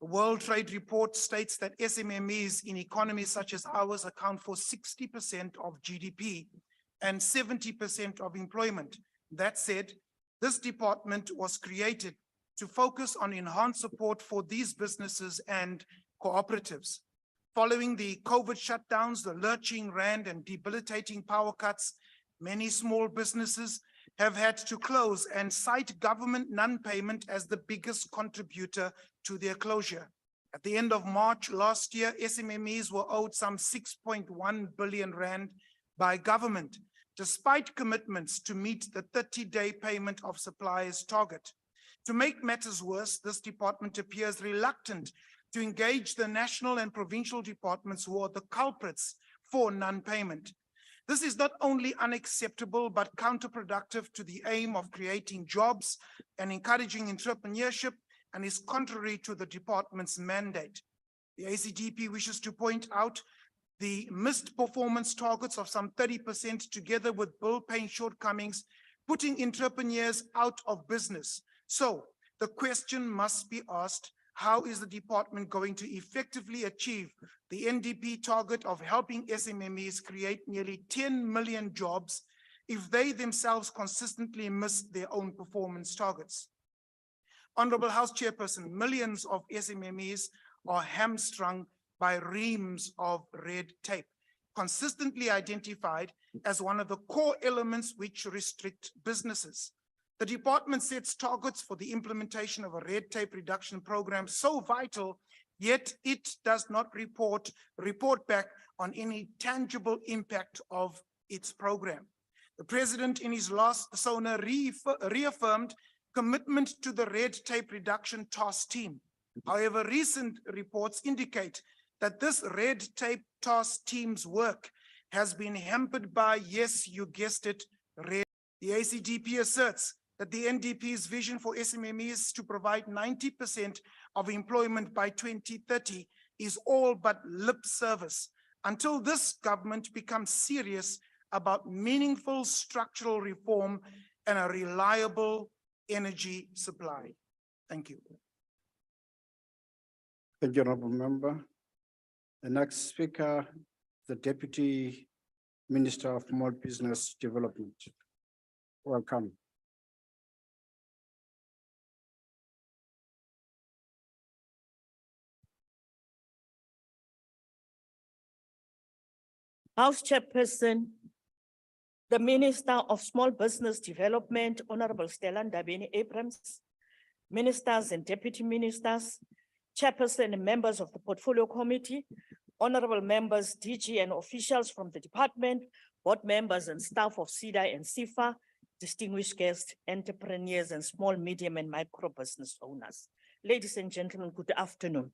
The World Trade Report states that SMMEs in economies such as ours account for 60% of GDP and 70% of employment. That said, this department was created to focus on enhanced support for these businesses and cooperatives. Following the COVID shutdowns, the lurching rand and debilitating power cuts, many small businesses have had to close and cite government non-payment as the biggest contributor to their closure. At the end of March last year, SMMEs were owed some 6.1 billion rand by government, despite commitments to meet the 30-day payment of suppliers target. To make matters worse, this department appears reluctant to engage the national and provincial departments who are the culprits for non-payment. This is not only unacceptable, but counterproductive to the aim of creating jobs and encouraging entrepreneurship, and is contrary to the department's mandate. The ACDP wishes to point out the missed performance targets of some 30% together with bill paying shortcomings, putting entrepreneurs out of business. So the question must be asked, how is the department going to effectively achieve the NDP target of helping SMMEs create nearly 10 million jobs if they themselves consistently miss their own performance targets? Honorable House Chairperson, millions of SMMEs are hamstrung by reams of red tape, consistently identified as one of the core elements which restrict businesses. The department sets targets for the implementation of a red tape reduction program so vital, yet it does not report back on any tangible impact of its program. The President in his last SONA reaffirmed commitment to the red tape reduction task team. However, recent reports indicate that this red tape task team's work has been hampered by, yes, you guessed it, red. The ACDP asserts that the NDP's vision for SMMEs to provide 90% of employment by 2030 is all but lip service until this government becomes serious about meaningful structural reform and a reliable energy supply. Thank you. Thank you, Honorable Member. The next speaker, the Deputy Minister of Small Business Development. Welcome. House Chairperson, the Minister of Small Business Development, Honorable Stella Ndabeni-Abrams, Ministers and Deputy Ministers, Chairperson and members of the Portfolio Committee, Honorable members, DG and officials from the department, board members and staff of SEDA and SIFA, distinguished guests, entrepreneurs and small, medium and micro business owners. Ladies and gentlemen, good afternoon.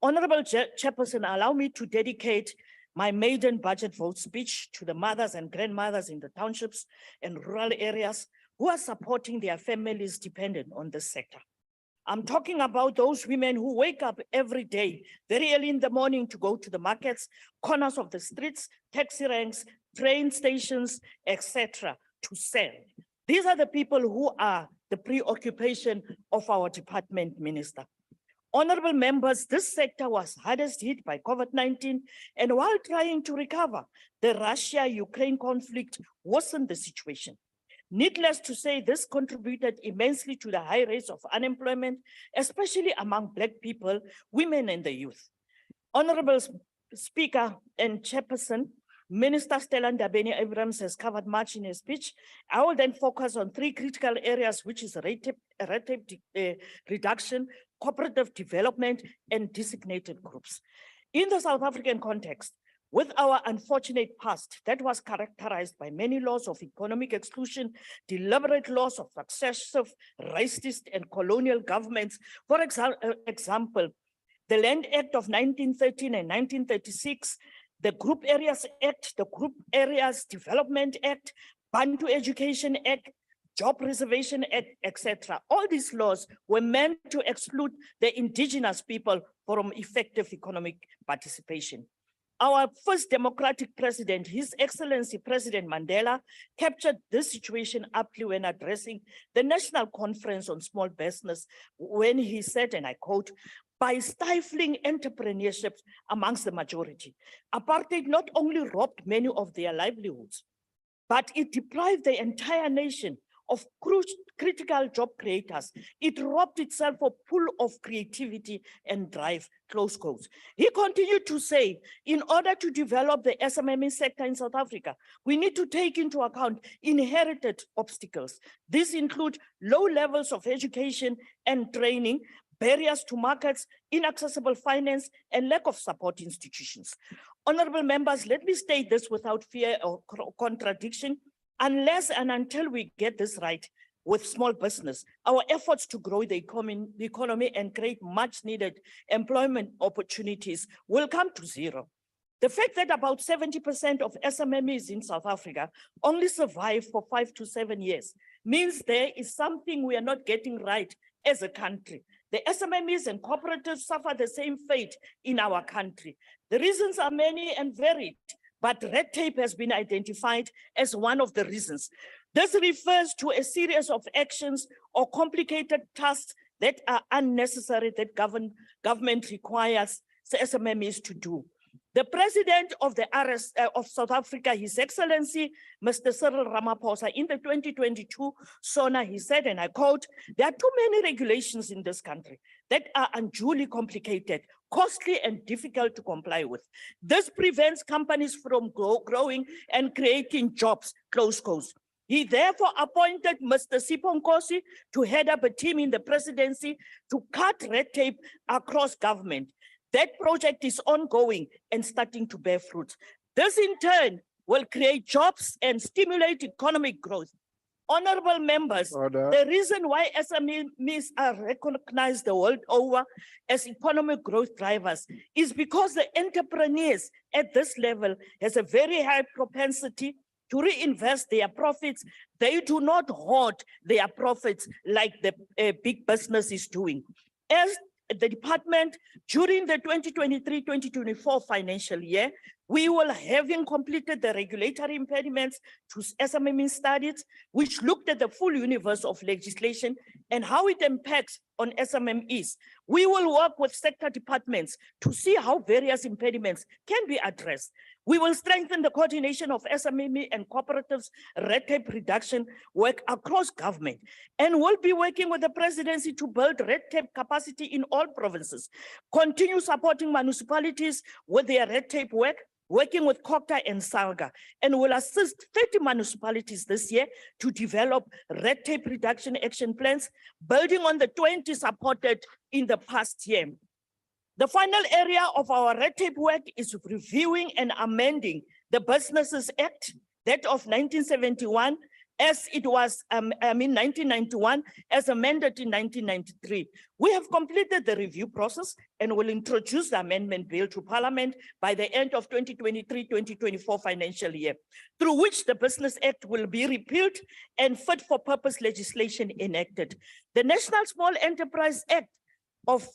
Honorable Chairperson, allow me to dedicate my maiden budget vote speech to the mothers and grandmothers in the townships and rural areas who are supporting their families dependent on this sector. I'm talking about those women who wake up every day, very early in the morning to go to the markets, corners of the streets, taxi ranks, train stations, etc., to sell. These are the people who are the preoccupation of our department minister. Honorable members, this sector was hardest hit by COVID-19, and while trying to recover, the Russia-Ukraine conflict worsened the situation. Needless to say, this contributed immensely to the high rates of unemployment, especially among Black people, women, and the youth. Honorable Speaker and Chairperson, Minister Stella Ndabeni-Abrams has covered much in her speech. I will then focus on three critical areas, which is red tape reduction, cooperative development, and designated groups. In the South African context, with our unfortunate past that was characterized by many laws of economic exclusion, deliberate laws of successive racist and colonial governments, for example, the Land Act of 1913 and 1936, the Group Areas Act, the Group Areas Development Act, Bantu Education Act, Job Reservation Act, etc. All these laws were meant to exclude the indigenous people from effective economic participation. Our first democratic president, His Excellency President Mandela, captured this situation aptly when addressing the National Conference on Small Business, when he said, and I quote, "By stifling entrepreneurship amongst the majority, apartheid not only robbed many of their livelihoods, but it deprived the entire nation of critical job creators. It robbed itself of pool of creativity and drive," close quotes. He continued to say, in order to develop the SMME sector in South Africa, we need to take into account inherited obstacles. These include low levels of education and training, barriers to markets, inaccessible finance, and lack of support institutions. Honorable members, let me state this without fear or contradiction. Unless and until we get this right with small business, our efforts to grow the economy and create much needed employment opportunities will come to zero. The fact that about 70% of SMMEs in South Africa only survive for 5 to 7 years means there is something we are not getting right as a country. The SMMEs and cooperatives suffer the same fate in our country. The reasons are many and varied, but red tape has been identified as one of the reasons. This refers to a series of actions or complicated tasks that are unnecessary that government requires SMMEs to do. The President of the of South Africa, His Excellency, Mr. Cyril Ramaphosa, in the 2022 SONA, he said, and I quote, "There are too many regulations in this country that are unduly complicated, costly, and difficult to comply with. This prevents companies from growing and creating jobs," close quotes. He therefore appointed Mr. Sipho Nkosi to head up a team in the presidency to cut red tape across government. That project is ongoing and starting to bear fruit. This in turn will create jobs and stimulate economic growth. Honorable members, Order. the reason why SMEs are recognized the world over as economic growth drivers is because the entrepreneurs at this level has a very high propensity to reinvest their profits. They do not hoard their profits like the big business is doing. As the department, during the 2023-2024 financial year, we will, having completed the regulatory impediments to SME studies, which looked at the full universe of legislation and how it impacts on SMMEs. We will work with sector departments to see how various impediments can be addressed. We will strengthen the coordination of SME and cooperatives red tape reduction work across government, and will be working with the presidency to build red tape capacity in all provinces, continue supporting municipalities with their red tape work, working with COCTA and SALGA, and will assist 30 municipalities this year to develop red tape reduction action plans, building on the 20 supported in the past year. The final area of our red tape work is reviewing and amending the Businesses Act, that of 1971, as it was, 1991, as amended in 1993. We have completed the review process and will introduce the amendment bill to Parliament by the end of 2023-2024 financial year, through which the Business Act will be repealed and fit for purpose legislation enacted. The National Small Enterprise Act of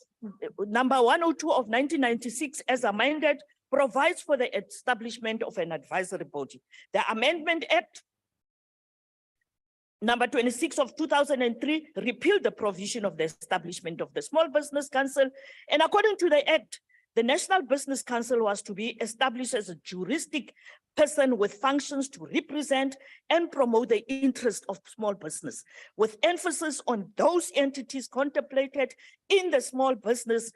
number 102 of 1996, as amended, provides for the establishment of an advisory body. The Amendment Act number 26 of 2003 repealed the provision of the establishment of the Small Business Council. And according to the Act, the National Business Council was to be established as a juristic person with functions to represent and promote the interest of small business, with emphasis on those entities contemplated in the small business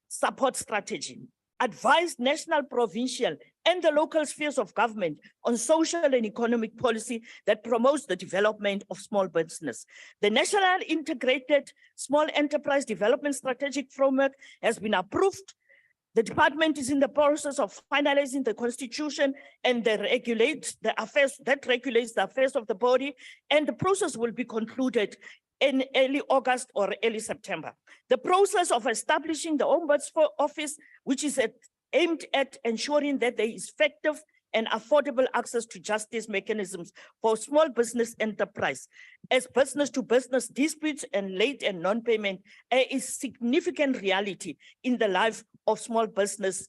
support strategy, advise national, provincial, and the local spheres of government on social and economic policy that promotes the development of small business. The National Integrated Small Enterprise Development Strategic Framework has been approved. The department is in the process of finalizing the constitution and regulates the affairs of the body, and the process will be concluded in early August or early September. The process of establishing the Ombudsman Office, which is aimed at ensuring that there is effective and affordable access to justice mechanisms for small business enterprise, as business-to-business disputes and late and non-payment is significant reality in the life of small business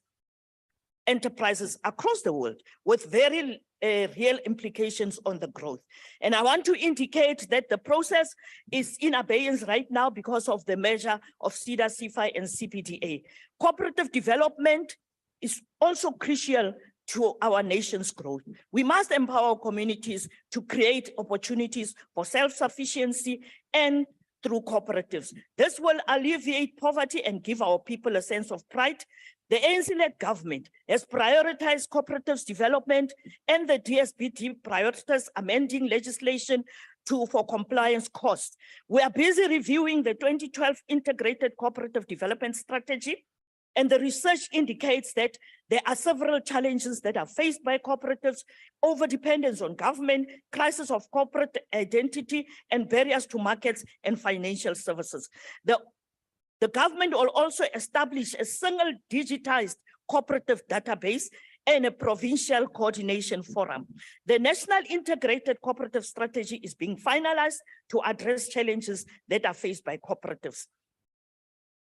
enterprises across the world, with very real implications on the growth. And I want to indicate that the process is in abeyance right now because of the measure of CEDA, CFI, and CPDA. Cooperative development is also crucial to our nation's growth. We must empower communities to create opportunities for self-sufficiency and through cooperatives. This will alleviate poverty and give our people a sense of pride. The ANC-led government has prioritized cooperatives development, and the DSBT prioritizes amending legislation for compliance costs. We are busy reviewing the 2012 Integrated Cooperative Development Strategy, and the research indicates that there are several challenges that are faced by cooperatives: overdependence on government, crisis of corporate identity, and barriers to markets and financial services. The government will also establish a single digitized cooperative database and a provincial coordination forum. The National Integrated Cooperative Strategy is being finalized to address challenges that are faced by cooperatives.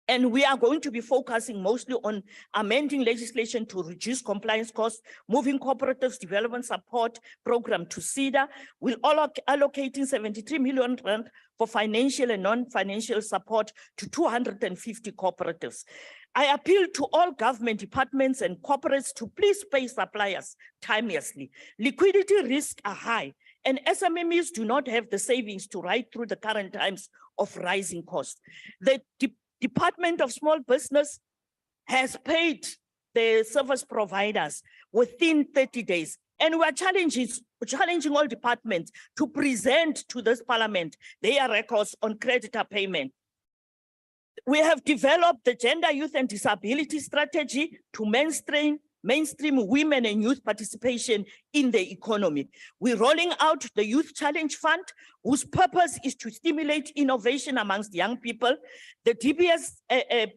And we are going to be focusing mostly on amending legislation to reduce compliance costs, moving cooperatives development support program to CEDA. We'll allocating 73 million rand for financial and non-financial support to 250 cooperatives. I appeal to all government departments and corporates to please pay suppliers timelessly. Liquidity risks are high, and SMMEs do not have the savings to ride through the current times of rising costs. The Department of Small Business has paid the service providers within 30 days. And we are challenging all departments to present to this parliament their records on creditor payment. We have developed the Gender, Youth and Disability Strategy to mainstream women and youth participation in the economy. We're rolling out the Youth Challenge Fund, whose purpose is to stimulate innovation amongst young people. The DBS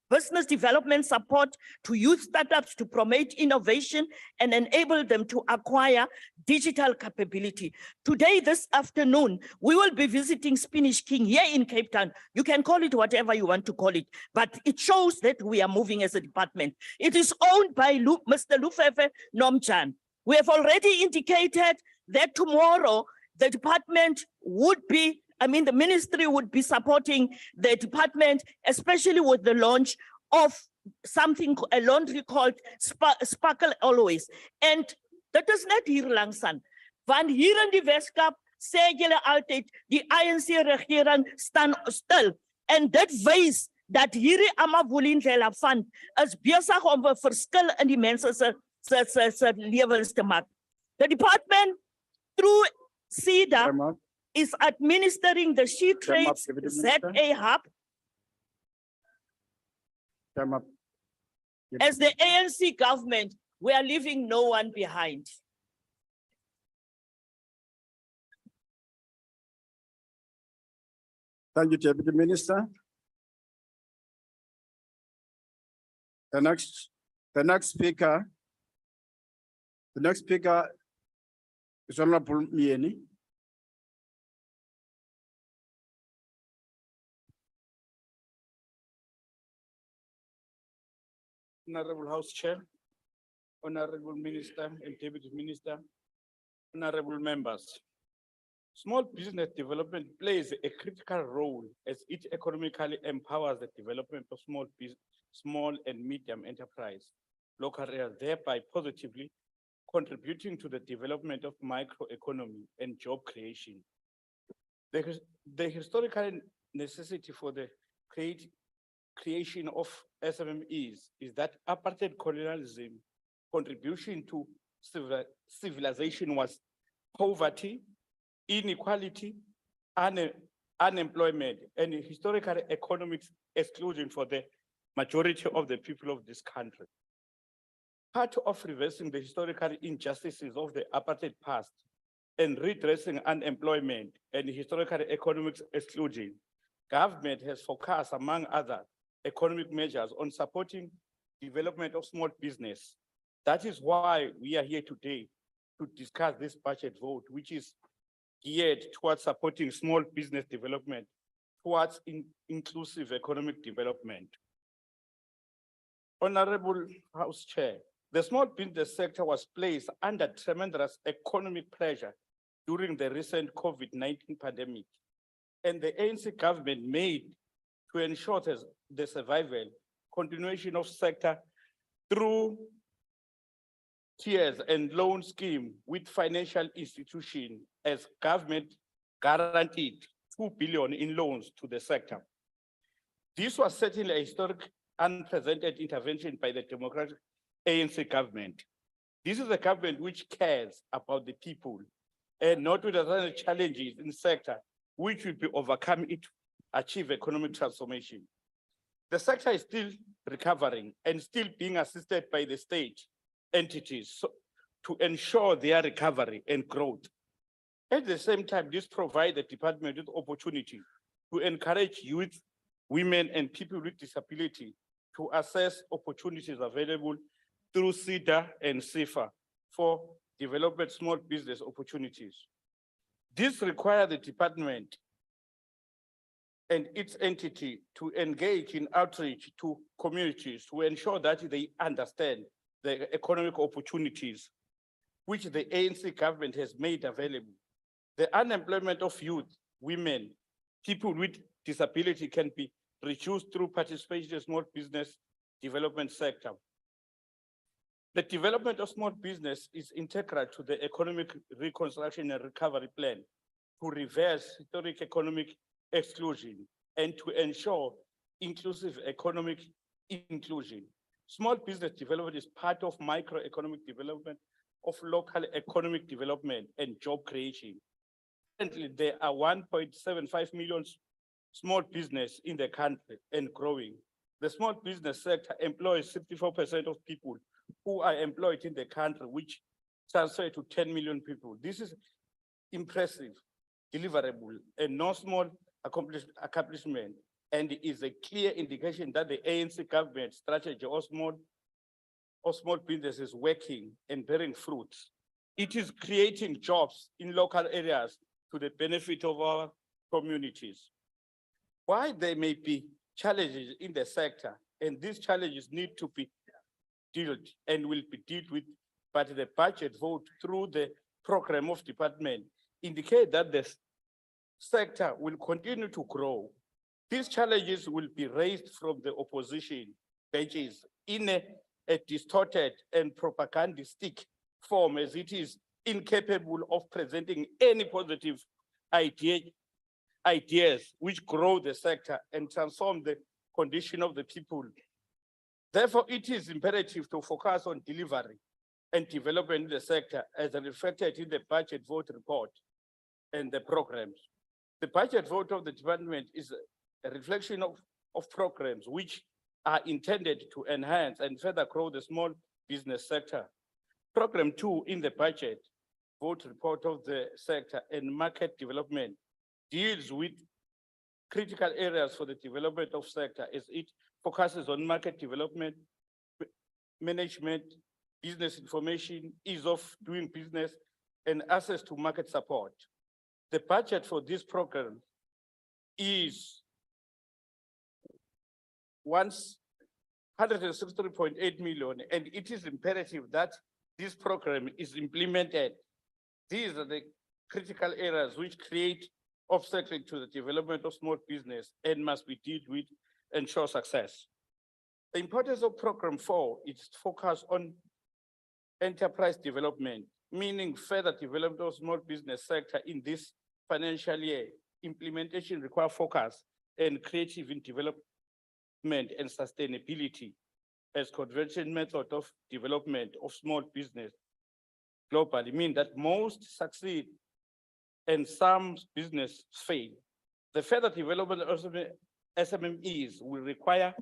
business development support to youth startups to promote innovation and enable them to acquire digital capability. Today, this afternoon, we will be visiting Spanish King here in Cape Town. You can call it whatever you want to call it, but it shows that we are moving as a department. It is owned by Mr. Lufefe Nomjan. We have already indicated that tomorrow the department would be the ministry would be supporting the department, especially with the launch of a laundry called Sparkle Always. And that is not hier langsan. Van hier in die Weskaap sê julle altyd die ANC regering staan stil. En dit wys dat hierdie Amavulindlela Fund is besig om 'n verskil in die mense se lewens te maak. The department through CEDA is administering the She Trades ZA Hub. As the ANC government, we are leaving no one behind. Thank you, Deputy Minister. The next speaker is Honorable Mieni. Honorable House Chair, Honorable Minister and Deputy Minister, Honorable Members. Small business development plays a critical role as it economically empowers the development of small and medium enterprise local areas, thereby positively contributing to the development of microeconomy and job creation. The historical necessity for the creation of SMMEs is that apartheid colonialism contribution to civilization was poverty, inequality, unemployment, and historical economic exclusion for the majority of the people of this country. Part of reversing the historical injustices of the apartheid past and redressing unemployment and historical economic exclusion, government has focused, among other economic measures, on supporting development of small business. That is why we are here today to discuss this budget vote, which is geared towards supporting small business development, towards inclusive economic development. Honorable House Chair, the small business sector was placed under tremendous economic pressure during the recent COVID-19 pandemic, and the ANC government made to ensure the survival, continuation of sector through tiers and loan scheme with financial institution as government guaranteed 2 billion in loans to the sector. This was certainly a historic, unprecedented intervention by the democratic ANC government. This is a government which cares about the people and not with other challenges in the sector, which will be overcome it to achieve economic transformation. The sector is still recovering and still being assisted by the state entities to ensure their recovery and growth. At the same time, this provides the department with opportunity to encourage youth, women, and people with disability to assess opportunities available through CEDA and CIFA for development small business opportunities. This requires the department and its entity to engage in outreach to communities to ensure that they understand the economic opportunities which the ANC government has made available. The unemployment of youth, women, people with disability can be reduced through participation in small business development sector. The development of small business is integral to the economic reconstruction and recovery plan to reverse historic economic exclusion and to ensure inclusive economic inclusion. Small business development is part of microeconomic development of local economic development and job creation. Currently, there are 1.75 million small business in the country and growing. The small business sector employs 64% of people who are employed in the country, which transfer to 10 million people. This is impressive, deliverable, and no small accomplishment, and is a clear indication that the ANC government strategy of small business is working and bearing fruits. It is creating jobs in local areas to the benefit of our communities. While there may be challenges in the sector, and these challenges need to be dealt and will be dealt with, but the budget vote through the program of department indicate that the sector will continue to grow. These challenges will be raised from the opposition benches in a distorted and propagandistic form, as it is incapable of presenting any positive ideas which grow the sector and transform the condition of the people. Therefore, it is imperative to focus on delivery and development in the sector as reflected in the budget vote report and the programs. The budget vote of the department is a reflection of programs which are intended to enhance and further grow the small business sector. Program 2 in the budget vote report of the sector and market development deals with critical areas for the development of sector as it focuses on market development, management, business information, ease of doing business, and access to market support. The budget for this program is 163.8 million, and it is imperative that this program is implemented. These are the critical areas which create obstacles to the development of small business and must be dealt with and ensure success. The importance of program 4 is focus on enterprise development, meaning further development of small business sector in this financial year. Implementation require focus and creative in development and sustainability as conventional method of development of small business globally mean that most succeed and some business fail. The further development of SMMEs will require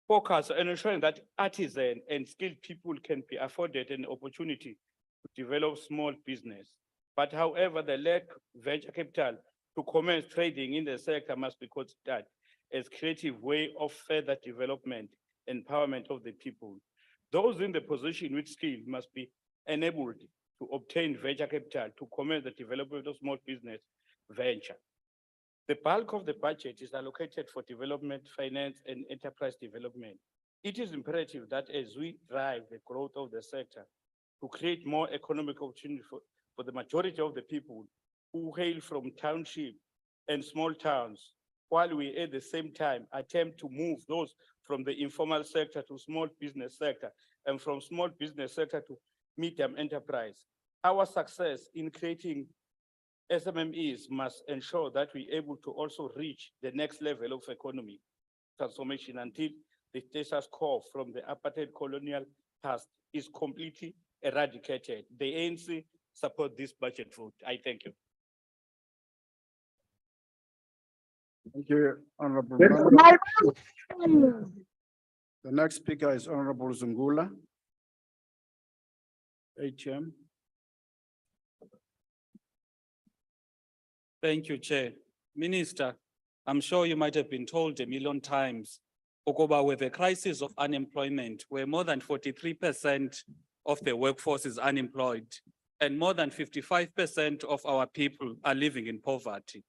focus on ensuring that artisan and skilled people can be afforded an opportunity to develop small business. But however, the lack of venture capital to commence trading in the sector must be considered as creative way of further development, empowerment of the people. Those in the position with skill must be enabled to obtain venture capital to commence the development of small business venture. The bulk of the budget is allocated for development, finance, and enterprise development. It is imperative that as we drive the growth of the sector to create more economic opportunity for the majority of the people who hail from township and small towns, while we at the same time attempt to move those from the informal sector to small business sector and from small business sector to medium enterprise. Our success in creating SMMEs must ensure that we're able to also reach the next level of economic transformation until the status quo from the apartheid colonial past is completely eradicated. The ANC support this budget vote. I thank you. Thank you, Honorable Member. The next speaker is Honorable Zungula. ATM. Thank you, Chair. Minister, I'm sure you might have been told a million times, Okoba, with a crisis of unemployment, where more than 43% of the workforce is unemployed, and more than 55% of our people are living in poverty.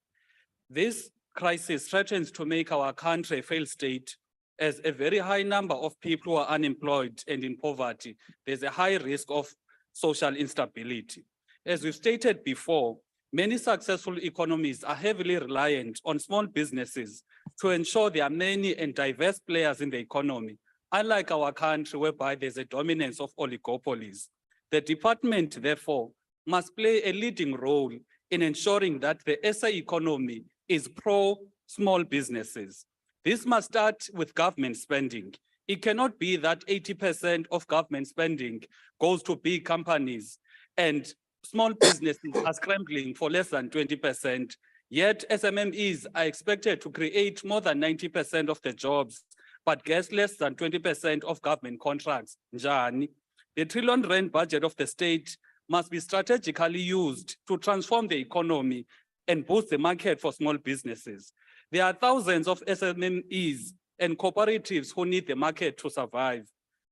This crisis threatens to make our country a failed state, as a very high number of people who are unemployed and in poverty, there's a high risk of social instability. As we've stated before, many successful economies are heavily reliant on small businesses to ensure there are many and diverse players in the economy, unlike our country whereby there's a dominance of oligopolies. The department, therefore, must play a leading role in ensuring that the SA economy is pro-small businesses. This must start with government spending. It cannot be that 80% of government spending goes to big companies and small businesses are scrambling for less than 20%. Yet SMMEs are expected to create more than 90% of the jobs, but get less than 20% of government contracts. Njani? The R1 trillion budget of the state must be strategically used to transform the economy and boost the market for small businesses. There are thousands of SMMEs and cooperatives who need the market to survive.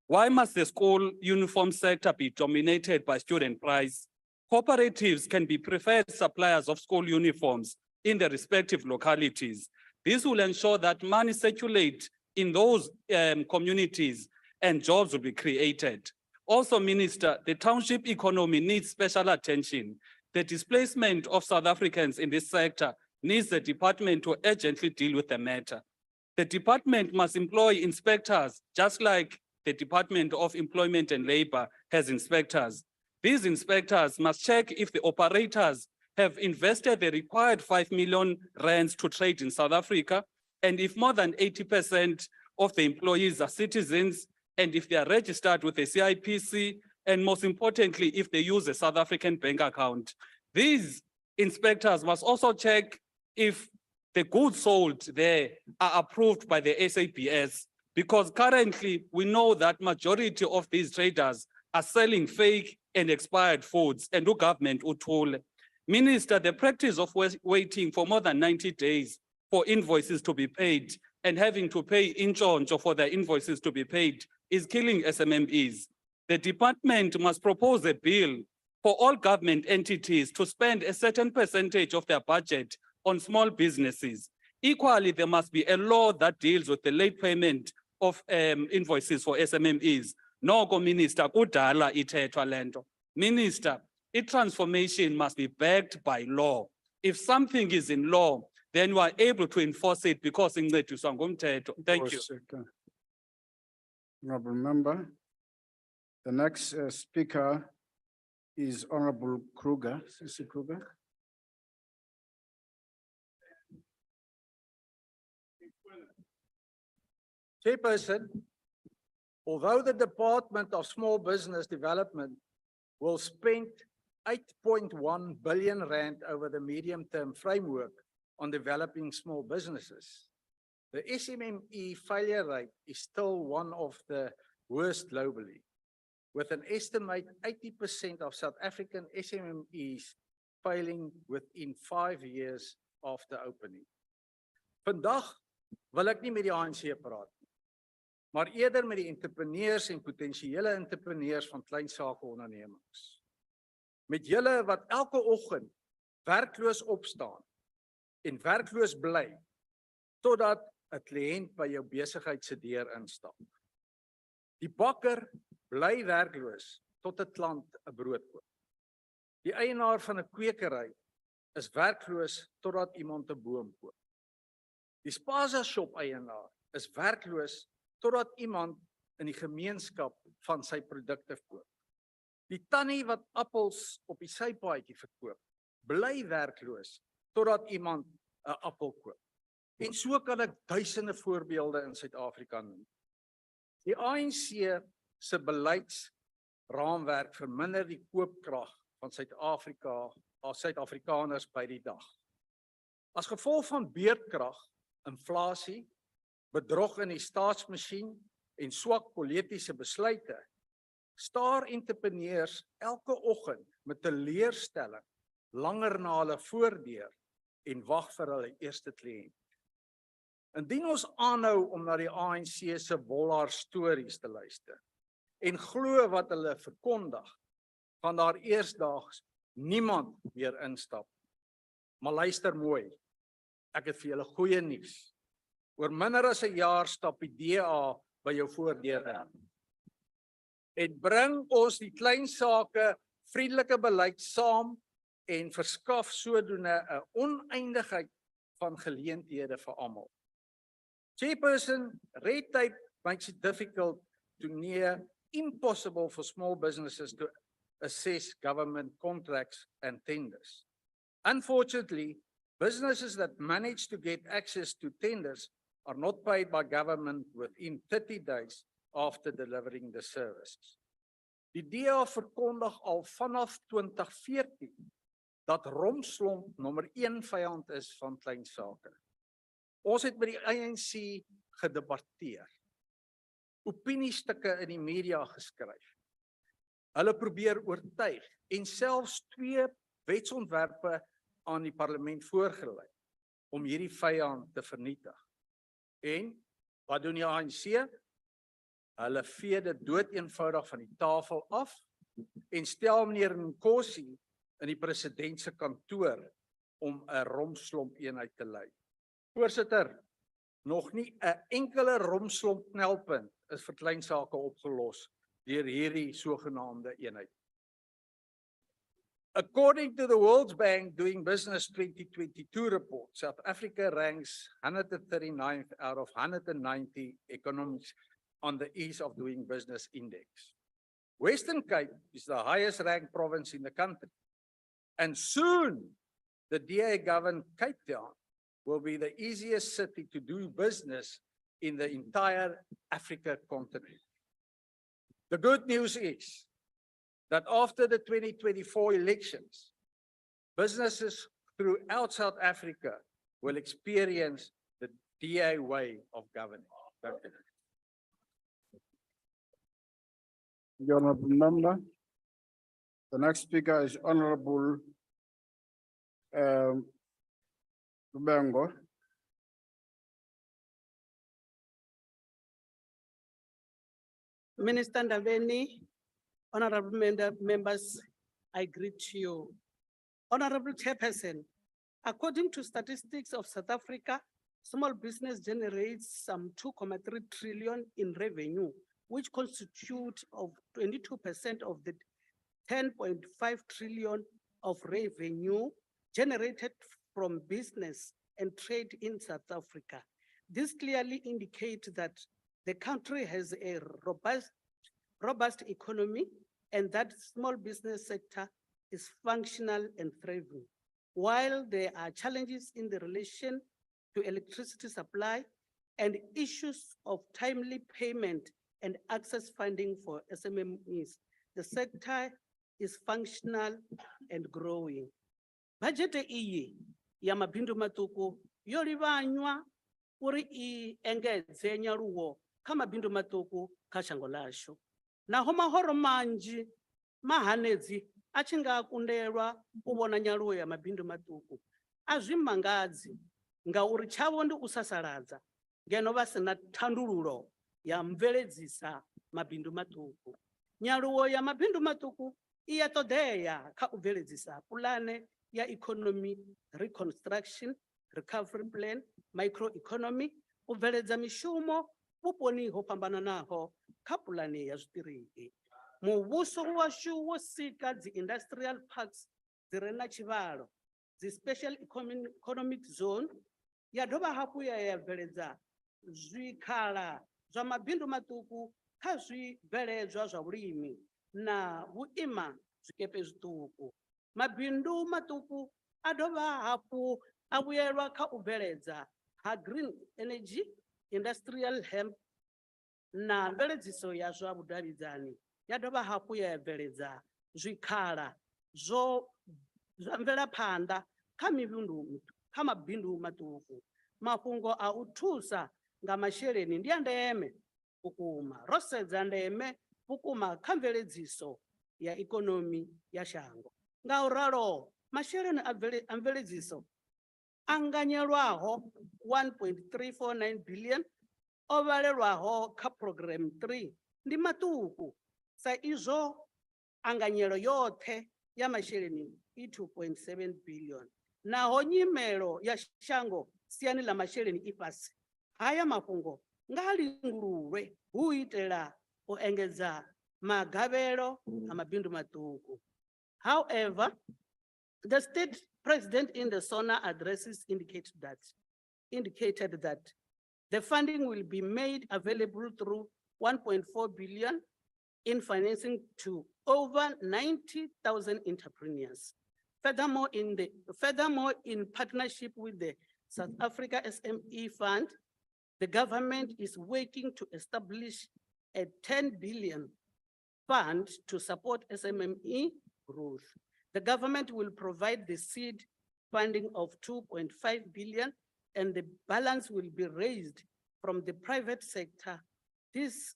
Why must the school uniform sector be dominated by student price? Cooperatives can be preferred suppliers of school uniforms in the respective localities. This will ensure that money circulate in those communities and jobs will be created. Also, Minister, the township economy needs special attention. The displacement of South Africans in this sector needs the department to urgently deal with the matter. The department must employ inspectors, just like the Department of Employment and Labor has inspectors. These inspectors must check if the operators have invested the required 5 million rands to trade in South Africa, and if more than 80% of the employees are citizens, and if they are registered with the CIPC, and most importantly, if they use a South African bank account. These inspectors must also check if the goods sold there are approved by the SABS, because currently we know that majority of these traders are selling fake and expired foods and the government uthule. Minister, the practice of waiting for more than 90 days for invoices to be paid and having to pay in charge for the invoices to be paid is killing SMMEs. The department must propose a bill for all government entities to spend a certain percentage of their budget on small businesses. Equally, there must be a law that deals with the late payment of invoices for SMMEs. Noko, Minister, kudala ithethwa lento. Minister, transformation must be backed by law. If something is in law, then we are able to enforce it because incediswa ngumthetho. Thank you. Honorable member. The next speaker is Honorable Kruger, Sisi Kruger. Chairperson, although the Department of Small Business Development will spend 8.1 billion rand over the medium-term framework on developing small businesses, the SMME failure rate is still one of the worst globally, with an estimate 80% of South African SMMEs failing within 5 years after opening. Vandag wil ek nie met die ANC praat nie, maar eerder met die entrepreneurs en potentiële entrepreneurs van klein sake ondernemings. Met julle wat elke oggend werkloos opstaan en werkloos bly totdat 'n kliënt by jou besigheid se deur instap. Die bakker bly werkloos tot 'n klant 'n brood koop. Die eienaar van 'n kwekery is werkloos totdat iemand 'n boom koop. Die spaza shop eienaar is werkloos totdat iemand in die gemeenskap van sy produkte koop. Die tannie wat appels op die sypaadjie verkoop, bly werkloos totdat iemand 'n appel koop. En so kan ek duisende voorbeelde in Suid-Afrika noem. Die ANC se beleidsraamwerk verminder die koopkrag van Suid-Afrikaners by die dag. As gevolg van beerdkrag, inflasie, bedrog in die staatsmasjien en swak politiese besluite, staar entrepreneurs elke oggend met 'n teleurstelling langer na hulle voordeur en wag vir hulle eerste kliënt. Indien ons aanhou om na die ANC se bollaar stories te luister en glo wat hulle verkondig, gaan daar eersdaags niemand meer instap. Maar luister mooi. Ek het vir julle goeie nuus. Oor minder as 'n jaar stap die DA by jou voordeur in. En bring ons die klein sake vriendelike beleid saam en verskaf sodoende 'n oneindigheid van geleenthede vir almal. Chairperson, red tape makes it difficult to near impossible for small businesses to assess government contracts and tenders. Unfortunately, businesses that manage to get access to tenders are not paid by government within 30 days after delivering the services. Die DA verkondig al vanaf 2014 dat rompslomp nommer 1 vyand is van klein sake. Ons het met die ANC gedebatteer, opiniestukke in die media geskryf. Hulle probeer oortuig en selfs 2 wetsontwerpe aan die parlement voorgelê om hierdie vyand te vernietig. En wat doen die ANC? Hulle vee dit doeteenvoudig van die tafel af en stel meneer Nkosi in die president se kantoor om 'n rompslomp eenheid te lei. Voorsitter, nog nie 'n enkele rompslomp knelpunt is vir klein sake opgelos deur hierdie sogenaamde eenheid. According to the World Bank Doing Business 2022 report, South Africa ranks 139th out of 190 economies on the Ease of Doing Business Index. Western Cape is the highest ranked province in the country. And soon, the DA-governed Cape Town will be the easiest city to do business in the entire Africa continent. The good news is that after the 2024 elections, businesses throughout South Africa will experience the DA way of governing. Thank you. The honorable member. The next speaker is Honorable Lubengo. Minister Ndabeni, honorable members, I greet you. Honorable Chairperson, according to statistics of South Africa, small business generates some 2.3 trillion in revenue, which constitute of 22% of the 10.5 trillion of revenue generated from business and trade in South Africa. This clearly indicates that the country has a robust economy and that small business sector is functional and thriving. While there are challenges in the relation to electricity supply and issues of timely payment and access funding for SMMEs, the sector is functional and growing. Budget iyi ya mabindu matuku yo livanywa uri I engedze nyaluwo kha mabindu matuku kha shango lashu. Naho mahoro manji mahanedzi a tshi nga kundelwa u vhona nyaluwo ya mabindu matuku a zwi mangadzi ngauri tshavho ndi u sasaladza ngeno vha sina thandululo ya mveledzisa mabindu matuku. Nyaluwo ya mabindu matuku I ya ṱoḓea kha u bveledzisa pulane ya economy reconstruction, recovery plan, microeconomy, u bveledza mishumo vhuponi ho fhambananaho kha pulane ya zwiṱiriki. Muvhuso washu wo sika dzi industrial parks dzi re na tshivhalo, dzi special economic zone, ya dovha hafhu ya bveledza zwikhala zwa mabindu maṱuku kha zwibveledzwa zwa vhulimi na vhuima zwikepe zwiṱuku. Mabindu maṱuku a dovha hafhu a vhuyelwa kha u bveledza ha green energy, industrial hemp na mveledziso ya zwa vhudavhidzani. Ya dovha hafhu ya bveledza zwikhala zwa mvelaphanḓa kha mabindu maṱuku. Mafhungo a u thusa nga masheleni ndi a ndeme vhukuma, ro sedza ndeme vhukuma kha mveledziso ya ikonomi ya shango. Ngauralo, masheleni a mveledziso anganyelwaho 1.349 billion o vhalelwaho kha program 3 ndi maṱuku sa izwo anganyelo yoṱhe ya masheleni I 2.7 billion. naho nyimelo ya shango siani ḽa masheleni i fhasi. Haya mafhungo nga lingululwe hu itela u engedza magavhelo a mabindu maṱuku. However, the state president in the SONA addresses indicated that the funding will be made available through 1.4 billion in financing to over 90,000 entrepreneurs. Furthermore, in partnership with the South Africa SME Fund, the government is working to establish a 10 billion fund to support SMME growth. The government will provide the seed funding of 2.5 billion and the balance will be raised from the private sector. These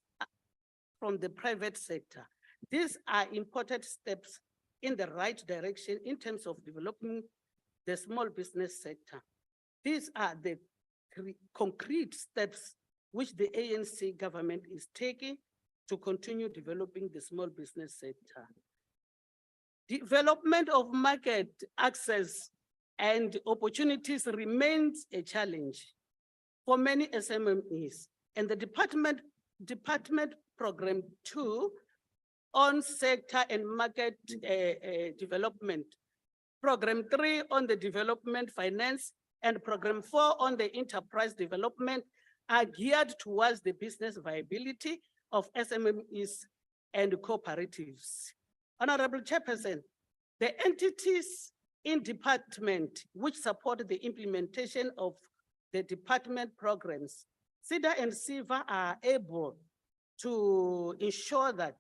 are important steps in the right direction in terms of developing the small business sector. These are the concrete steps which the ANC government is taking to continue developing the small business sector. Development of market access and opportunities remains a challenge for many SMMEs, and the department program 2 on sector and market development, program 3 on the development finance, and program 4 on the enterprise development are geared towards the business viability of SMMEs and cooperatives. Honorable Chairperson, the entities in department which support the implementation of the department programs, SIDA and SIVA, are able to ensure that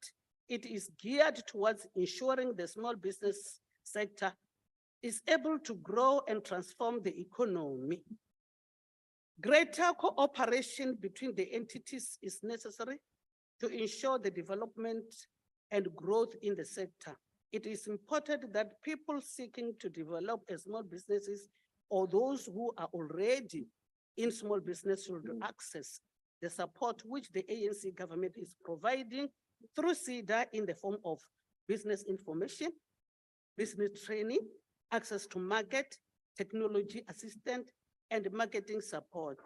it is geared towards ensuring the small business sector is able to grow and transform the economy. Greater cooperation between the entities is necessary to ensure the development and growth in the sector. It is important that people seeking to develop small businesses or those who are already in small business should access the support which the ANC government is providing through SIDA in the form of business information, business training, access to market, technology assistance, and marketing support.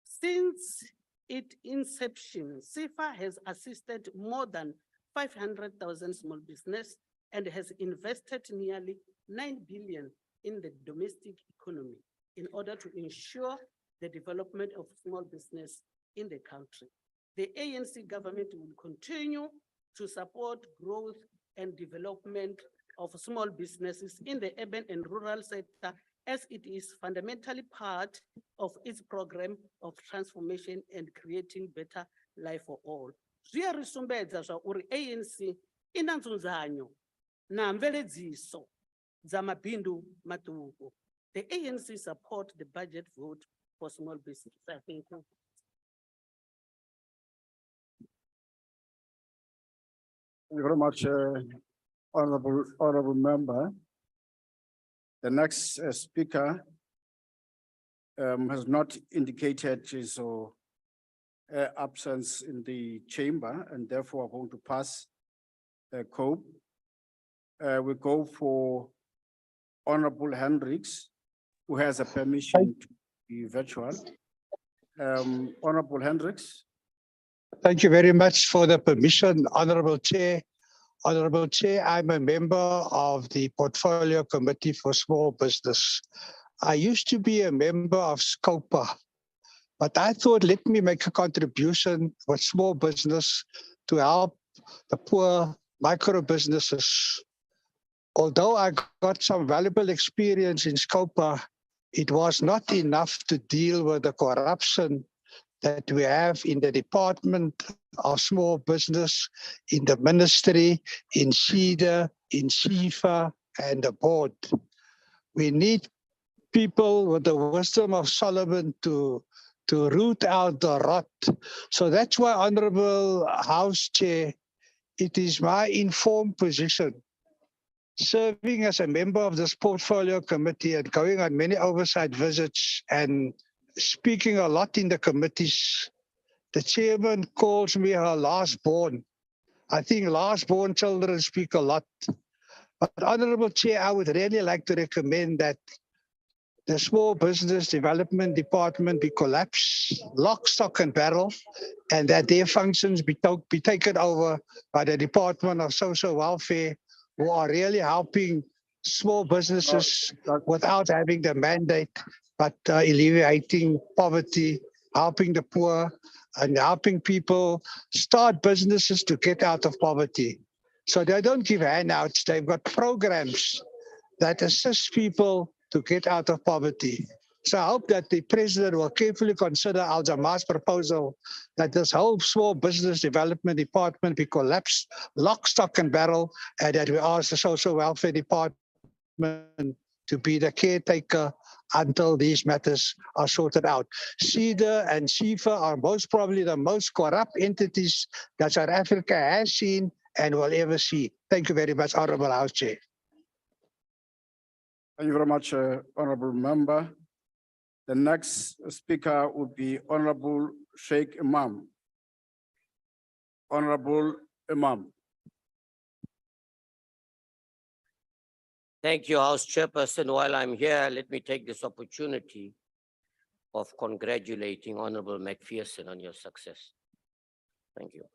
Since its inception, SIFA has assisted more than 500,000 small business and has invested nearly 9 billion in the domestic economy in order to ensure the development of small business in the country. The ANC government will continue to support growth and development of small businesses in the urban and rural sector as it is fundamentally part of its program of transformation and creating better life for all. Zwi a ri sumbedza zwa uri ANC ina nzunzanyo na mveledziso dza mabindu maṱuku. The ANC support the budget vote for small business. Thank you. Thank you very much, honorable member. The next speaker has not indicated his absence in the chamber, and therefore are going to pass COPE. We go for Honorable Hendricks, who has a permission to be virtual. Honorable Hendricks. Thank you very much for the permission, Honorable Chair. Honorable Chair, I'm a member of the Portfolio Committee for Small Business. I used to be a member of SCOPA, but I thought, let me make a contribution with small business to help the poor micro businesses. Although I got some valuable experience in SCOPA, it was not enough to deal with the corruption that we have in the Department of Small Business, in the Ministry, in SIDA, in SIFA, and the board. We need people with the wisdom of Solomon to root out the rot. So that's why, Honorable House Chair, it is my informed position, serving as a member of this Portfolio Committee and going on many oversight visits and speaking a lot in the committees. The chairman calls me her last born. I think last born children speak a lot. But Honorable Chair, I would really like to recommend that the Small Business Development Department be collapsed, lock, stock and barrel, and that their functions be taken over by the Department of Social Welfare, who are really helping small businesses without having the mandate, but alleviating poverty, helping the poor, and helping people start businesses to get out of poverty. So they don't give handouts, they've got programs that assist people to get out of poverty. So I hope that the president will carefully consider Al Jama's proposal that this whole Small Business Development Department be collapsed, lock, stock and barrel, and that we ask the Social Welfare Department to be the caretaker until these matters are sorted out. CEDA and CIFA are most probably the most corrupt entities that South Africa has seen and will ever see. Thank you very much, Honorable House Chair. Thank you very much, Honorable Member. The next speaker would be Honorable Sheikh Imam. Honorable Imam. Thank you, House Chairperson. While I'm here, let me take this opportunity of congratulating Honorable McPherson on your success. Thank you.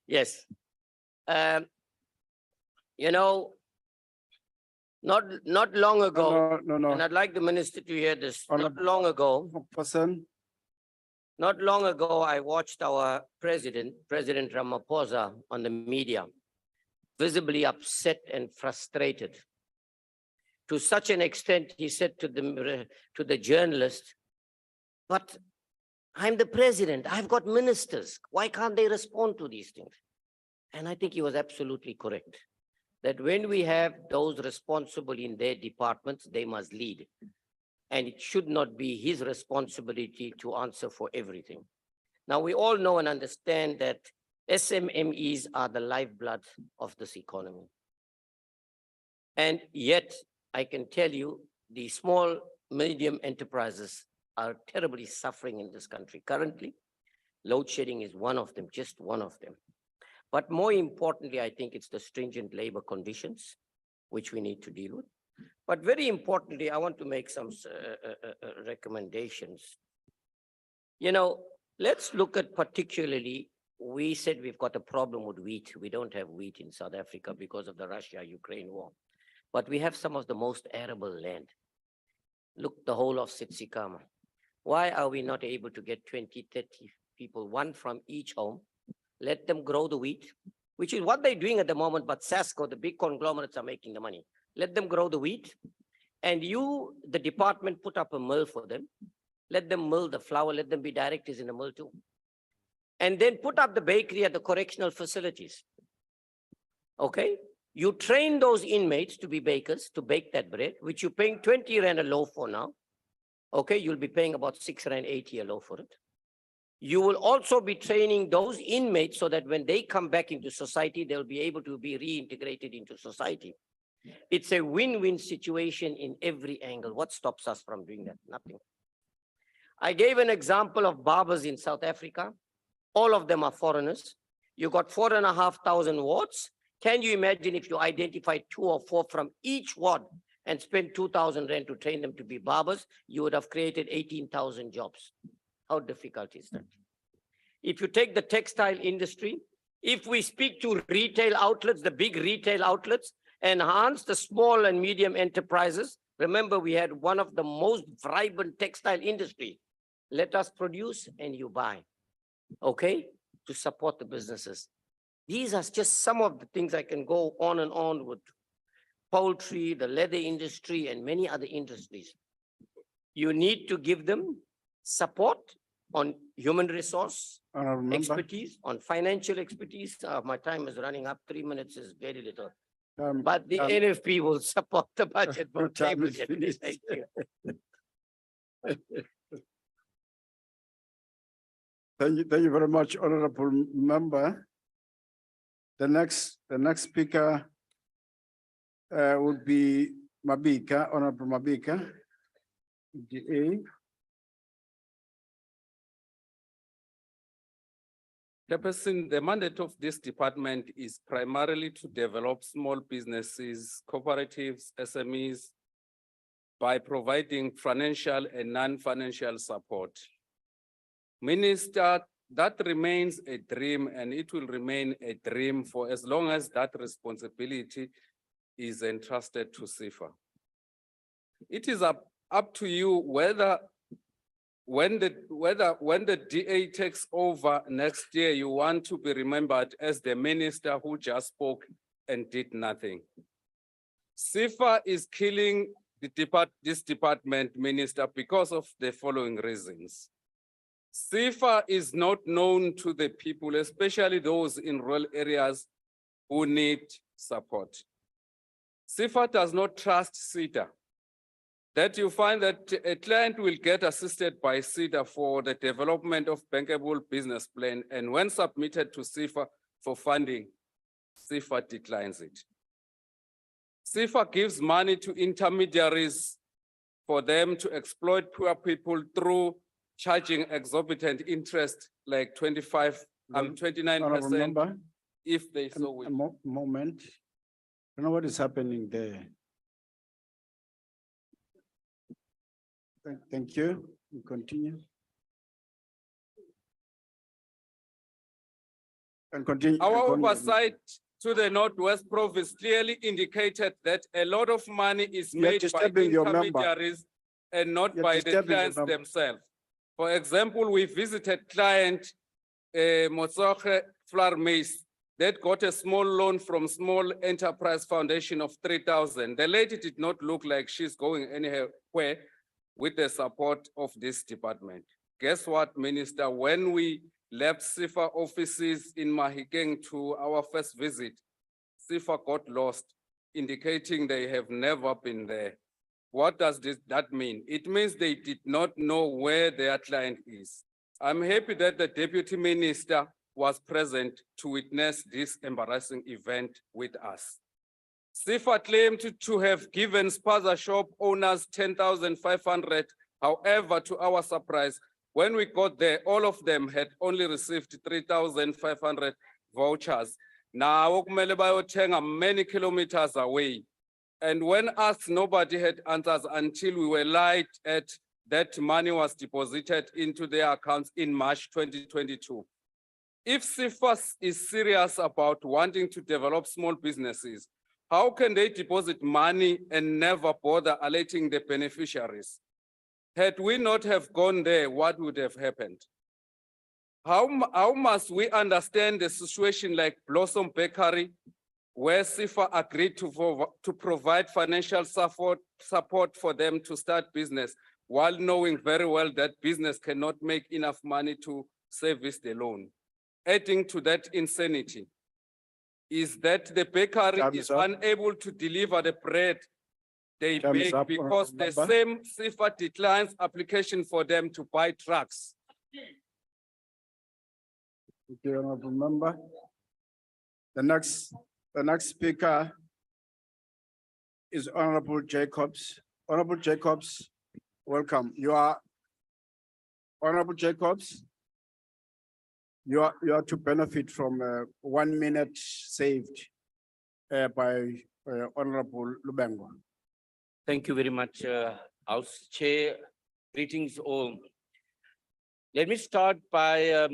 Yes. You know, not long ago, No. and I'd like the minister to hear this. Not long ago, I watched our president, President Ramaphosa, on the media, visibly upset and frustrated. To such an extent, he said to the journalist, "But I'm the president, I've got ministers. Why can't they respond to these things?" And I think he was absolutely correct. That when we have those responsible in their departments, they must lead. And it should not be his responsibility to answer for everything. Now, we all know and understand that SMMEs are the lifeblood of this economy. And yet, I can tell you, the small, medium enterprises are terribly suffering in this country. Currently, load shedding is one of them, just one of them. But more importantly, I think it's the stringent labor conditions, which we need to deal with. But very importantly, I want to make some recommendations. You know, let's look at particularly, we said we've got a problem with wheat. We don't have wheat in South Africa because of the Russia-Ukraine war. But we have some of the most arable land. Look, the whole of Sitsikama. Why are we not able to get 20, 30 people, one from each home? Let them grow the wheat, which is what they're doing at the moment, but SASCO, the big conglomerates, are making the money. Let them grow the wheat, and you, the department, put up a mill for them. Let them mill the flour, let them be directors in the mill too. And then put up the bakery at the correctional facilities. Okay? You train those inmates to be bakers, to bake that bread, which you're paying 20 Rand a loaf for now. Okay, you'll be paying about 6 Rand 80 a loaf for it. You will also be training those inmates so that when they come back into society, they'll be able to be reintegrated into society. It's a win-win situation in every angle. What stops us from doing that? Nothing. I gave an example of barbers in South Africa. All of them are foreigners. You got 4,500 wards. Can you imagine if you identify 2 or 4 from each ward and spend 2,000 Rand to train them to be barbers? You would have created 18,000 jobs. How difficult is that? If you take the textile industry, if we speak to retail outlets, the big retail outlets, enhance the small and medium enterprises, remember we had one of the most vibrant textile industry. Let us produce and you buy, okay, to support the businesses. These are just some of the things. I can go on and on with poultry, the leather industry, and many other industries. You need to give them support on human resource expertise, on financial expertise. My time is running up. 3 minutes is very little. But the NFP will support the budget. Thank you. Thank you very much, Honorable Member. The next speaker would be Mabika, Honorable Mabika, GA. Chairperson, the mandate of this department is primarily to develop small businesses, cooperatives, SMEs, by providing financial and non-financial support. Minister, that remains a dream and it will remain a dream for as long as that responsibility is entrusted to SIFA. It is up to you whether when the DA takes over next year, you want to be remembered as the minister who just spoke and did nothing. SIFA is killing this department, Minister, because of the following reasons. SIFA is not known to the people, especially those in rural areas who need support. SIFA does not trust SIDA. That you find that a client will get assisted by SIDA for the development of bankable business plan, and when submitted to SIFA for funding, SIFA declines it. SIFA gives money to intermediaries for them to exploit poor people through charging exorbitant interest like 29% if they so wish. Moment. I don't know what is happening there. Thank you. We continue. And continue. Our oversight to the Northwest Province clearly indicated that a lot of money is You are made by disturbing your member. intermediaries and not You are by the disturbing your clients member. themselves. For example, we visited client Motsoche Flour Maize that got a small loan from Small Enterprise Foundation of 3,000. The lady did not look like she's going anywhere with the support of this department. Guess what, Minister? When we left SIFA offices in Mahikeng to our first visit, SIFA got lost, indicating they have never been there. What does that mean? It means they did not know where their client is. I'm happy that the Deputy Minister was present to witness this embarrassing event with us. SIFA claimed to have given spaza shop owners 10,500. However, to our surprise, when we got there, all of them had only received 3,500 vouchers. Now, many kilometers away. And when asked, nobody had answers until we were lied at that money was deposited into their accounts in March 2022. If SIFA is serious about wanting to develop small businesses, how can they deposit money and never bother alerting the beneficiaries? Had we not have gone there, what would have happened? How must we understand the situation like Blossom Bakery, where SIFA agreed to provide financial support for them to start business, while knowing very well that business cannot make enough money to service the loan? Adding to that insanity is that the bakery is unable to deliver the bread they bake because the same SIFA declines application for them to buy trucks. Thank you, Honorable Member. The next speaker is Honorable Jacobs. Honorable Jacobs, welcome. You are Honorable Jacobs. You are to benefit from 1 minute saved by Honorable Lubengo. Thank you very much, House Chair. Greetings all. Let me start by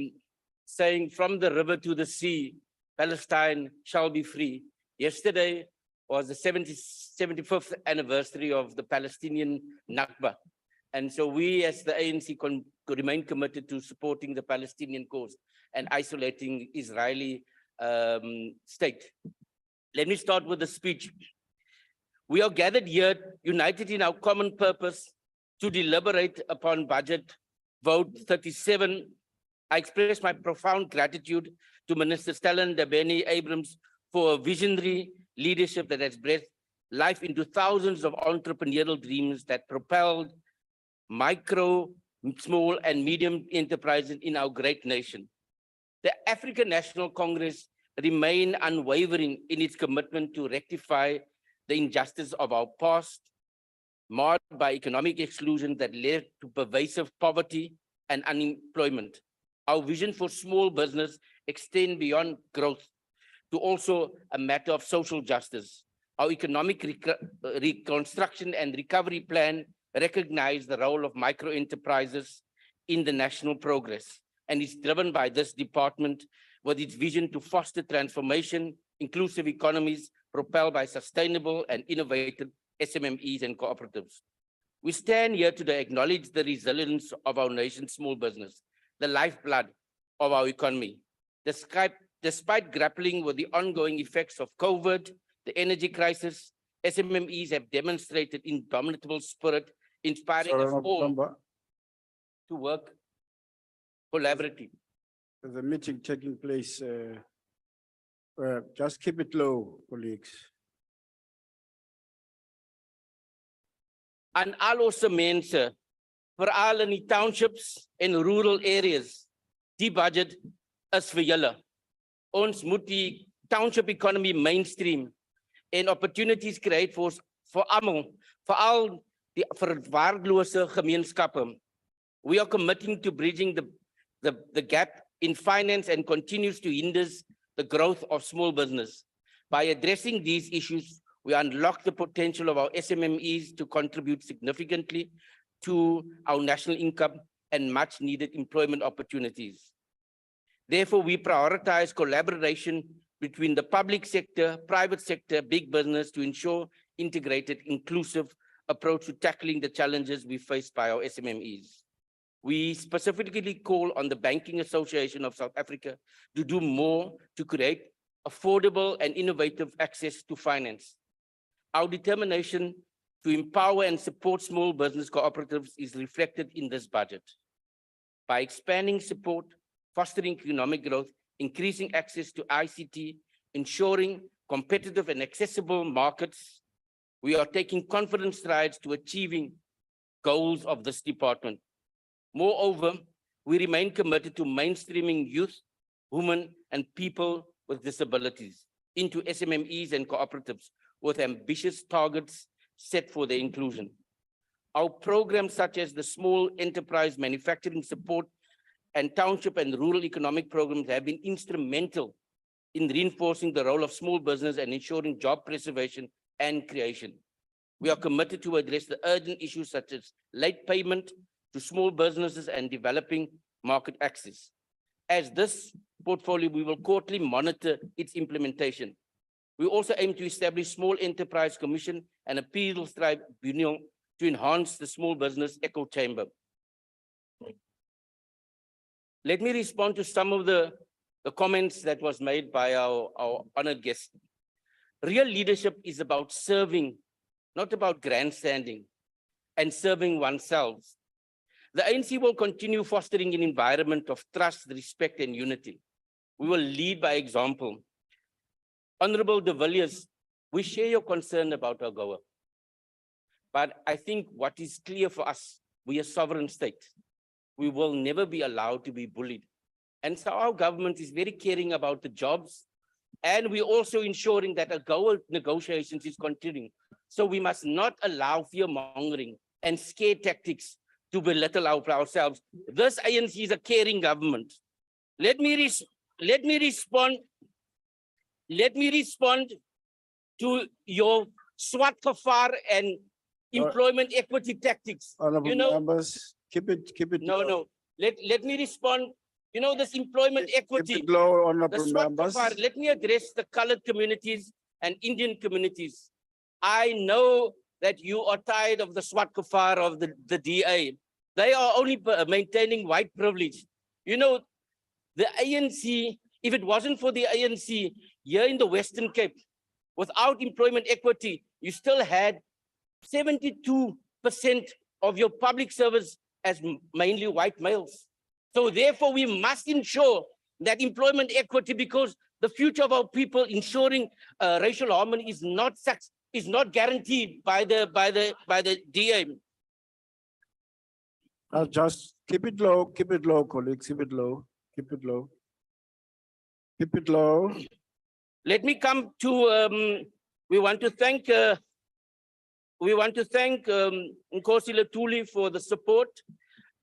saying from the river to the sea, Palestine shall be free. Yesterday was the 75th anniversary of the Palestinian Nakba. And so we as the ANC remain committed to supporting the Palestinian cause and isolating Israeli state. Let me start with the speech. We are gathered here, united in our common purpose to deliberate upon budget vote 37. I express my profound gratitude to Minister Stella Ndabeni-Abrahams for a visionary leadership that has breathed life into thousands of entrepreneurial dreams that propelled micro, small, and medium enterprises in our great nation. The African National Congress remain unwavering in its commitment to rectify the injustice of our past, marred by economic exclusion that led to pervasive poverty and unemployment. Our vision for small business extend beyond growth to also a matter of social justice. Our economic reconstruction and recovery plan recognize the role of micro enterprises in the national progress and is driven by this department with its vision to foster transformation, inclusive economies propelled by sustainable and innovative SMMEs and cooperatives. We stand here today to acknowledge the resilience of our nation's small business, the lifeblood of our economy. Despite grappling with the ongoing effects of COVID, the energy crisis, SMMEs have demonstrated indomitable spirit, inspiring us all to work collaboratively. The meeting taking place, just keep it low, colleagues. En al ons mense, veral in die townships en rural areas, die budget is vir julle. Ons moet die township economy mainstream en opportunities create for almal, veral die verwaarlose gemeenskappe. We are committing to bridging the gap in finance and continues to hinder the growth of small business. By addressing these issues, we unlock the potential of our SMMEs to contribute significantly to our national income and much needed employment opportunities. Therefore, we prioritize collaboration between the public sector, private sector, big business to ensure integrated, inclusive approach to tackling the challenges we face by our SMMEs. We specifically call on the Banking Association of South Africa to do more to create affordable and innovative access to finance. Our determination to empower and support small business cooperatives is reflected in this budget. By expanding support, fostering economic growth, increasing access to ICT, ensuring competitive and accessible markets, we are taking confident strides to achieving goals of this department. Moreover, we remain committed to mainstreaming youth, women, and people with disabilities into SMMEs and cooperatives with ambitious targets set for their inclusion. Our programs such as the Small Enterprise Manufacturing Support and Township and Rural Economic Programs have been instrumental in reinforcing the role of small business and ensuring job preservation and creation. We are committed to address the urgent issues such as late payment to small businesses and developing market access. As this portfolio, we will quarterly monitor its implementation. We also aim to establish Small Enterprise Commission and Appeals Tribunal to enhance the small business echo chamber. Let me respond to some of the comments that was made by our honored guest. Real leadership is about serving, not about grandstanding and serving oneself. The ANC will continue fostering an environment of trust, respect, and unity. We will lead by example. Honorable de Villiers, we share your concern about AGOA. But I think what is clear for us, we are a sovereign state. We will never be allowed to be bullied. And so our government is very caring about the jobs, and we're also ensuring that AGOA negotiations is continuing. So we must not allow fear-mongering and scare tactics to belittle ourselves. This ANC is a caring government. Let me respond to your swat kafar and employment equity tactics. Honorable members, keep it. No. Let me respond. You know, this employment equity. Keep it low, honorable the swat members. kafar, let me address the colored communities and Indian communities. I know that you are tired of the swat kafar of the DA. They are only maintaining white privilege. You know, the ANC, if it wasn't for the ANC here in the Western Cape, without employment equity, you still had 72% of your public service as mainly white males. So therefore, we must ensure that employment equity, because the future of our people, ensuring racial harmony is not guaranteed by the DA. Just keep it low, colleagues, keep it low. Let me come to, we want to thank Nkosi Letuli for the support.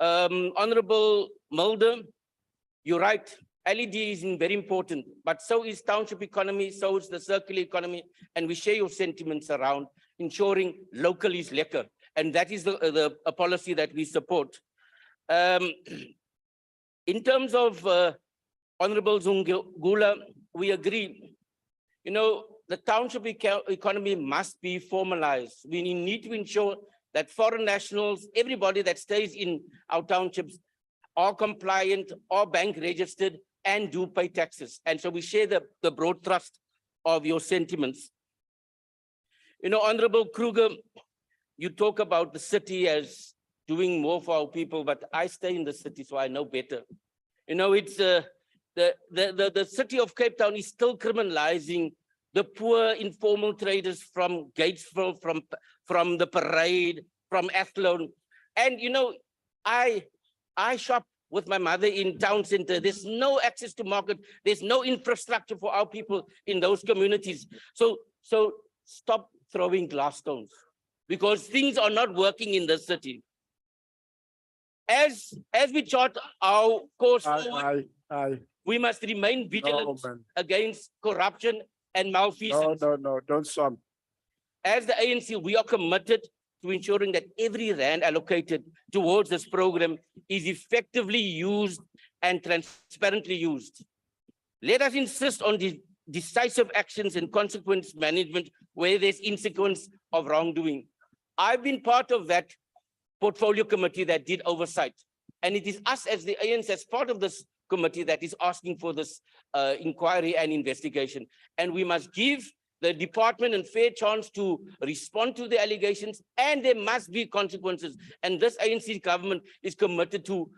Honorable Mulder, you're right. LED is very important, but so is township economy, so is the circular economy, and we share your sentiments around ensuring local is lekker, and that is a policy that we support. In terms of Honorable Zungula, we agree. You know, the township economy must be formalized. We need to ensure that foreign nationals, everybody that stays in our townships, are compliant, are bank registered, and do pay taxes. And so we share the broad thrust of your sentiments. You know, Honorable Kruger, you talk about the city as doing more for our people, but I stay in the city, so I know better. You know, it's the city of Cape Town is still criminalizing the poor informal traders from Gatesville, from the parade, from Athlone. And you know, I shop with my mother in town center. There's no access to market. There's no infrastructure for our people in those communities. So stop throwing glass stones, because things are not working in the city. As we chart our course forward, we must remain vigilant against corruption and malfeasance. No, don't stop. As the ANC, we are committed to ensuring that every rand allocated towards this program is effectively used and transparently used. Let us insist on the decisive actions and consequence management where there's insequence of wrongdoing. I've been part of that portfolio committee that did oversight. And it is us as the ANC, as part of this committee, that is asking for this inquiry and investigation. And we must give the department a fair chance to respond to the allegations, and there must be consequences. And this ANC government is committed to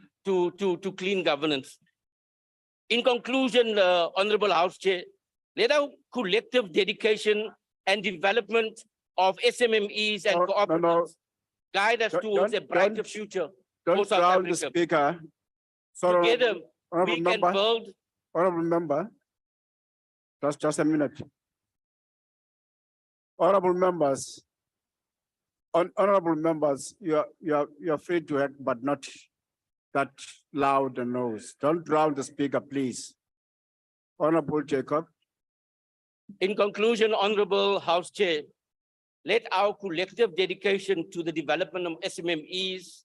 clean governance. In conclusion, Honorable House Chair, let our collective dedication and development of SMMEs and cooperatives guide us towards a brighter future for Don't South drown the Africa. speaker. Sorry, Together, we can build. Honorable member, just a minute. Honorable members, honorable members, you're free to act, but not that loud and nose. Don't drown the speaker, please. Honorable Jacob. In conclusion, Honorable House Chair, let our collective dedication to the development of SMMEs,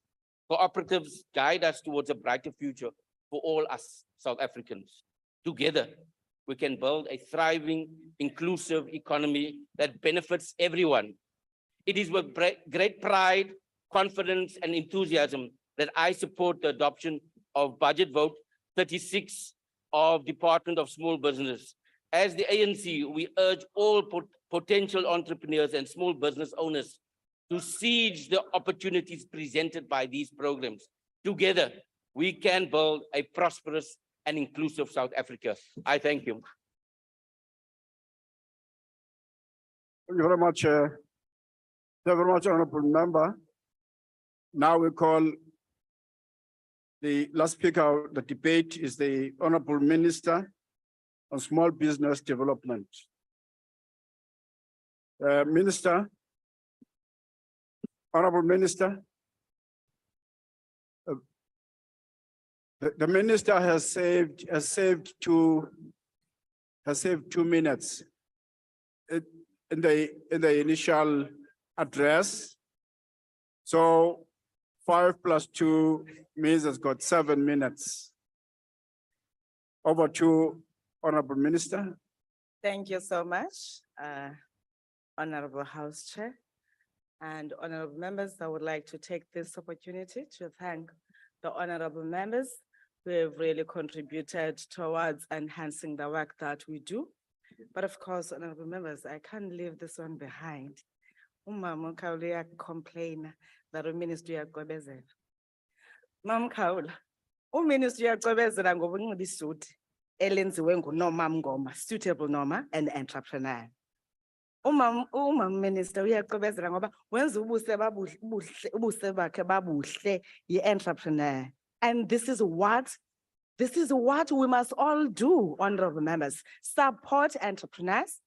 cooperatives guide us towards a brighter future for all us South Africans. Together, we can build a thriving, inclusive economy that benefits everyone. It is with great pride, confidence, and enthusiasm that I support the adoption of Budget Vote 36 of Department of Small Business. As the ANC, we urge all potential entrepreneurs and small business owners to seize the opportunities presented by these programs. Together, we can build a prosperous and inclusive South Africa. I thank you. Thank you very much. Thank you very much, honorable member. Now we call the last speaker of the debate is the Honorable Minister on Small Business Development. Minister, Honorable Minister, the minister has saved 2 minutes in the initial address. So 5 plus 2 means it's got 7 minutes. Over to Honorable Minister. Thank you so much, Honorable House Chair. And honorable members, I would like to take this opportunity to thank the honorable members who have really contributed towards enhancing the work that we do. But of course, honorable members, I can't leave this one behind. Umama Kaula complain that the ministry are gobezela. Mam Kaula, ministry are gobezela ngobungu suit, elenziwe ngunoma mngoma, suitable norma and entrepreneur. Umam minister uyaqobezela ngoba wenza ubuse bakhe babuhle yi-entrepreneur. And this is what we must all do, honorable members. Support entrepreneurs.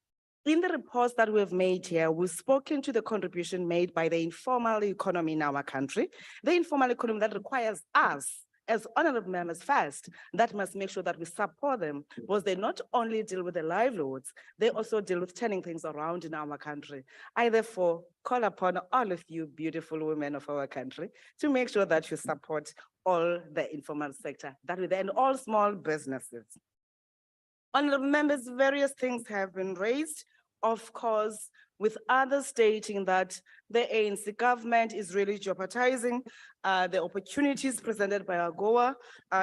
In the reports that we've made here, we've spoken to the contribution made by the informal economy in our country, the informal economy that requires us as honorable members first, that must make sure that we support them because they not only deal with their livelihoods, they also deal with turning things around in our country. I therefore call upon all of you beautiful women of our country to make sure that you support all the informal sector, that we then all small businesses. Honorable members, various things have been raised, of course, with others stating that the ANC government is really jeopardizing the opportunities presented by AGOA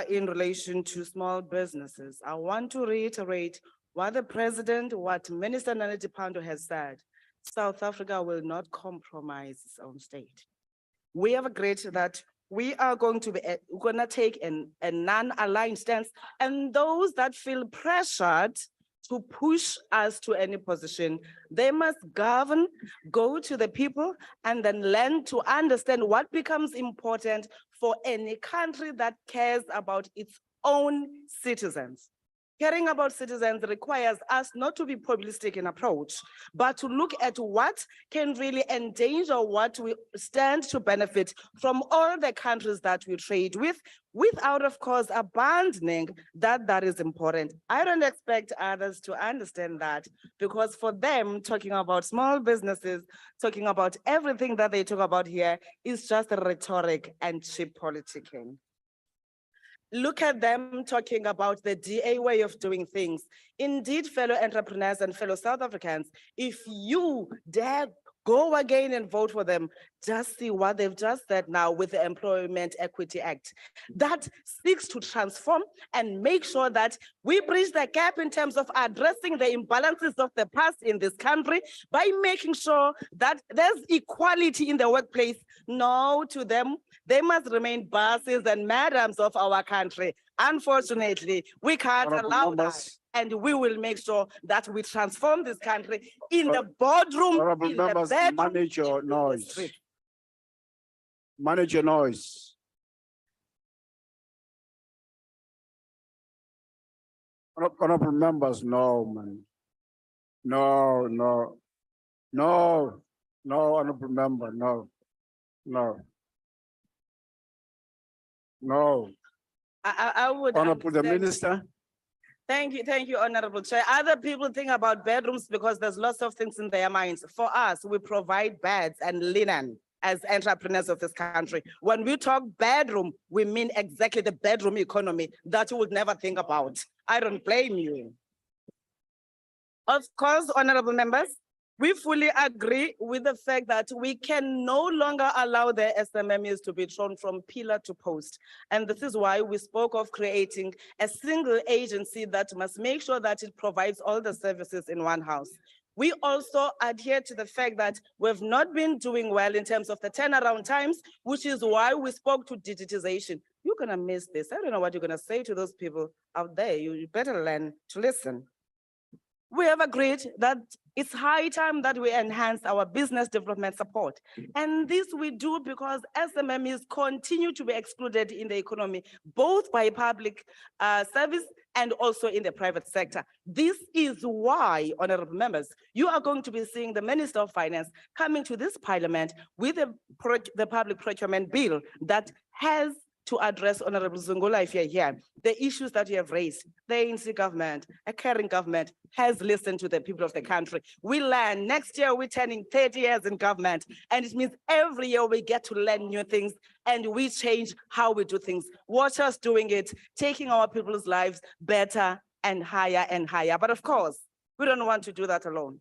in relation to small businesses. I want to reiterate what the president, what Minister Naledi Pandor has said. South Africa will not compromise its own state. We have agreed that we are going to take a non-aligned stance, and those that feel pressured to push us to any position, they must govern, go to the people, and then learn to understand what becomes important for any country that cares about its own citizens. Caring about citizens requires us not to be populistic in approach, but to look at what can really endanger what we stand to benefit from all the countries that we trade with, without, of course, abandoning that is important. I don't expect others to understand that, because for them, talking about small businesses, talking about everything that they talk about here is just rhetoric and cheap politicking. Look at them talking about the DA way of doing things. Indeed, fellow entrepreneurs and fellow South Africans, if you dare go again and vote for them, just see what they've just said now with the Employment Equity Act that seeks to transform and make sure that we bridge the gap in terms of addressing the imbalances of the past in this country by making sure that there's equality in the workplace. No to them, they must remain bosses and madams of our country. Unfortunately, we can't allow that. And we will make sure that we transform this country in the boardroom, Honorable in the members, bedroom, manage your in the noise. street. Manage your noise. Honorable members, no, man. No, honorable member, no. I would Honorable the understand. minister. Thank you, Honorable Chair. Other people think about bedrooms because there's lots of things in their minds. For us, we provide beds and linen as entrepreneurs of this country. When we talk bedroom, we mean exactly the bedroom economy that you would never think about. I don't blame you. Of course, honorable members, we fully agree with the fact that we can no longer allow the SMMEs to be thrown from pillar to post. And this is why we spoke of creating a single agency that must make sure that it provides all the services in one house. We also adhere to the fact that we've not been doing well in terms of the turnaround times, which is why we spoke to digitization. You're gonna miss this. I don't know what you're gonna say to those people out there. You better learn to listen. We have agreed that it's high time that we enhance our business development support. And this we do because SMMEs continue to be excluded in the economy, both by public service and also in the private sector. This is why, honorable members, you are going to be seeing the Minister of Finance coming to this parliament with the public procurement bill that has to address, Honorable Zungula, if you're here, the issues that you have raised. The ANC government, a caring government, has listened to the people of the country. We learn, next year we're turning 30 years in government, and it means every year we get to learn new things and we change how we do things. Watch us doing it, taking our people's lives better and higher and higher. But of course, we don't want to do that alone.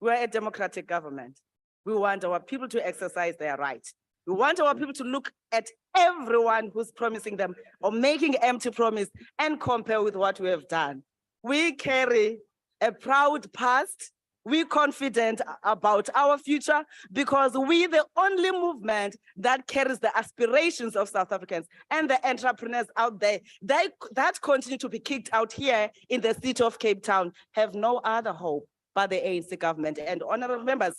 We're a democratic government. We want our people to exercise their rights. We want our people to look at everyone who's promising them or making empty promise and compare with what we have done. We carry a proud past. We're confident about our future because we're the only movement that carries the aspirations of South Africans and the entrepreneurs out there that continue to be kicked out here in the city of Cape Town have no other hope but the ANC government. And honorable members,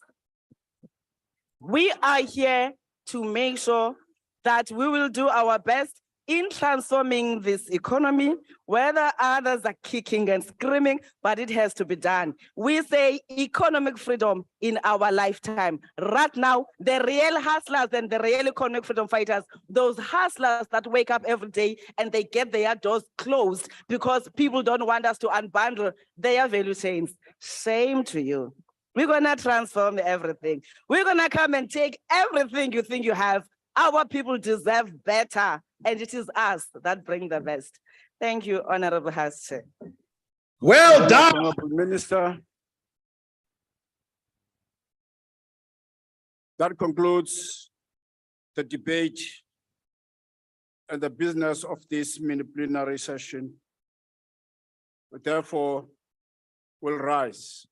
we are here to make sure that we will do our best in transforming this economy, whether others are kicking and screaming, but it has to be done. We say economic freedom in our lifetime. Right now, the real hustlers and the real economic freedom fighters, those hustlers that wake up every day and they get their doors closed because people don't want us to unbundle their value chains. Shame to you. We're gonna transform everything. We're gonna come and take everything you think you have. Our people deserve better, and it is us that bring the best. Thank you, Honorable House Chair. Well done. Honorable Minister. That concludes the debate and the business of this mini plenary session. We therefore will rise.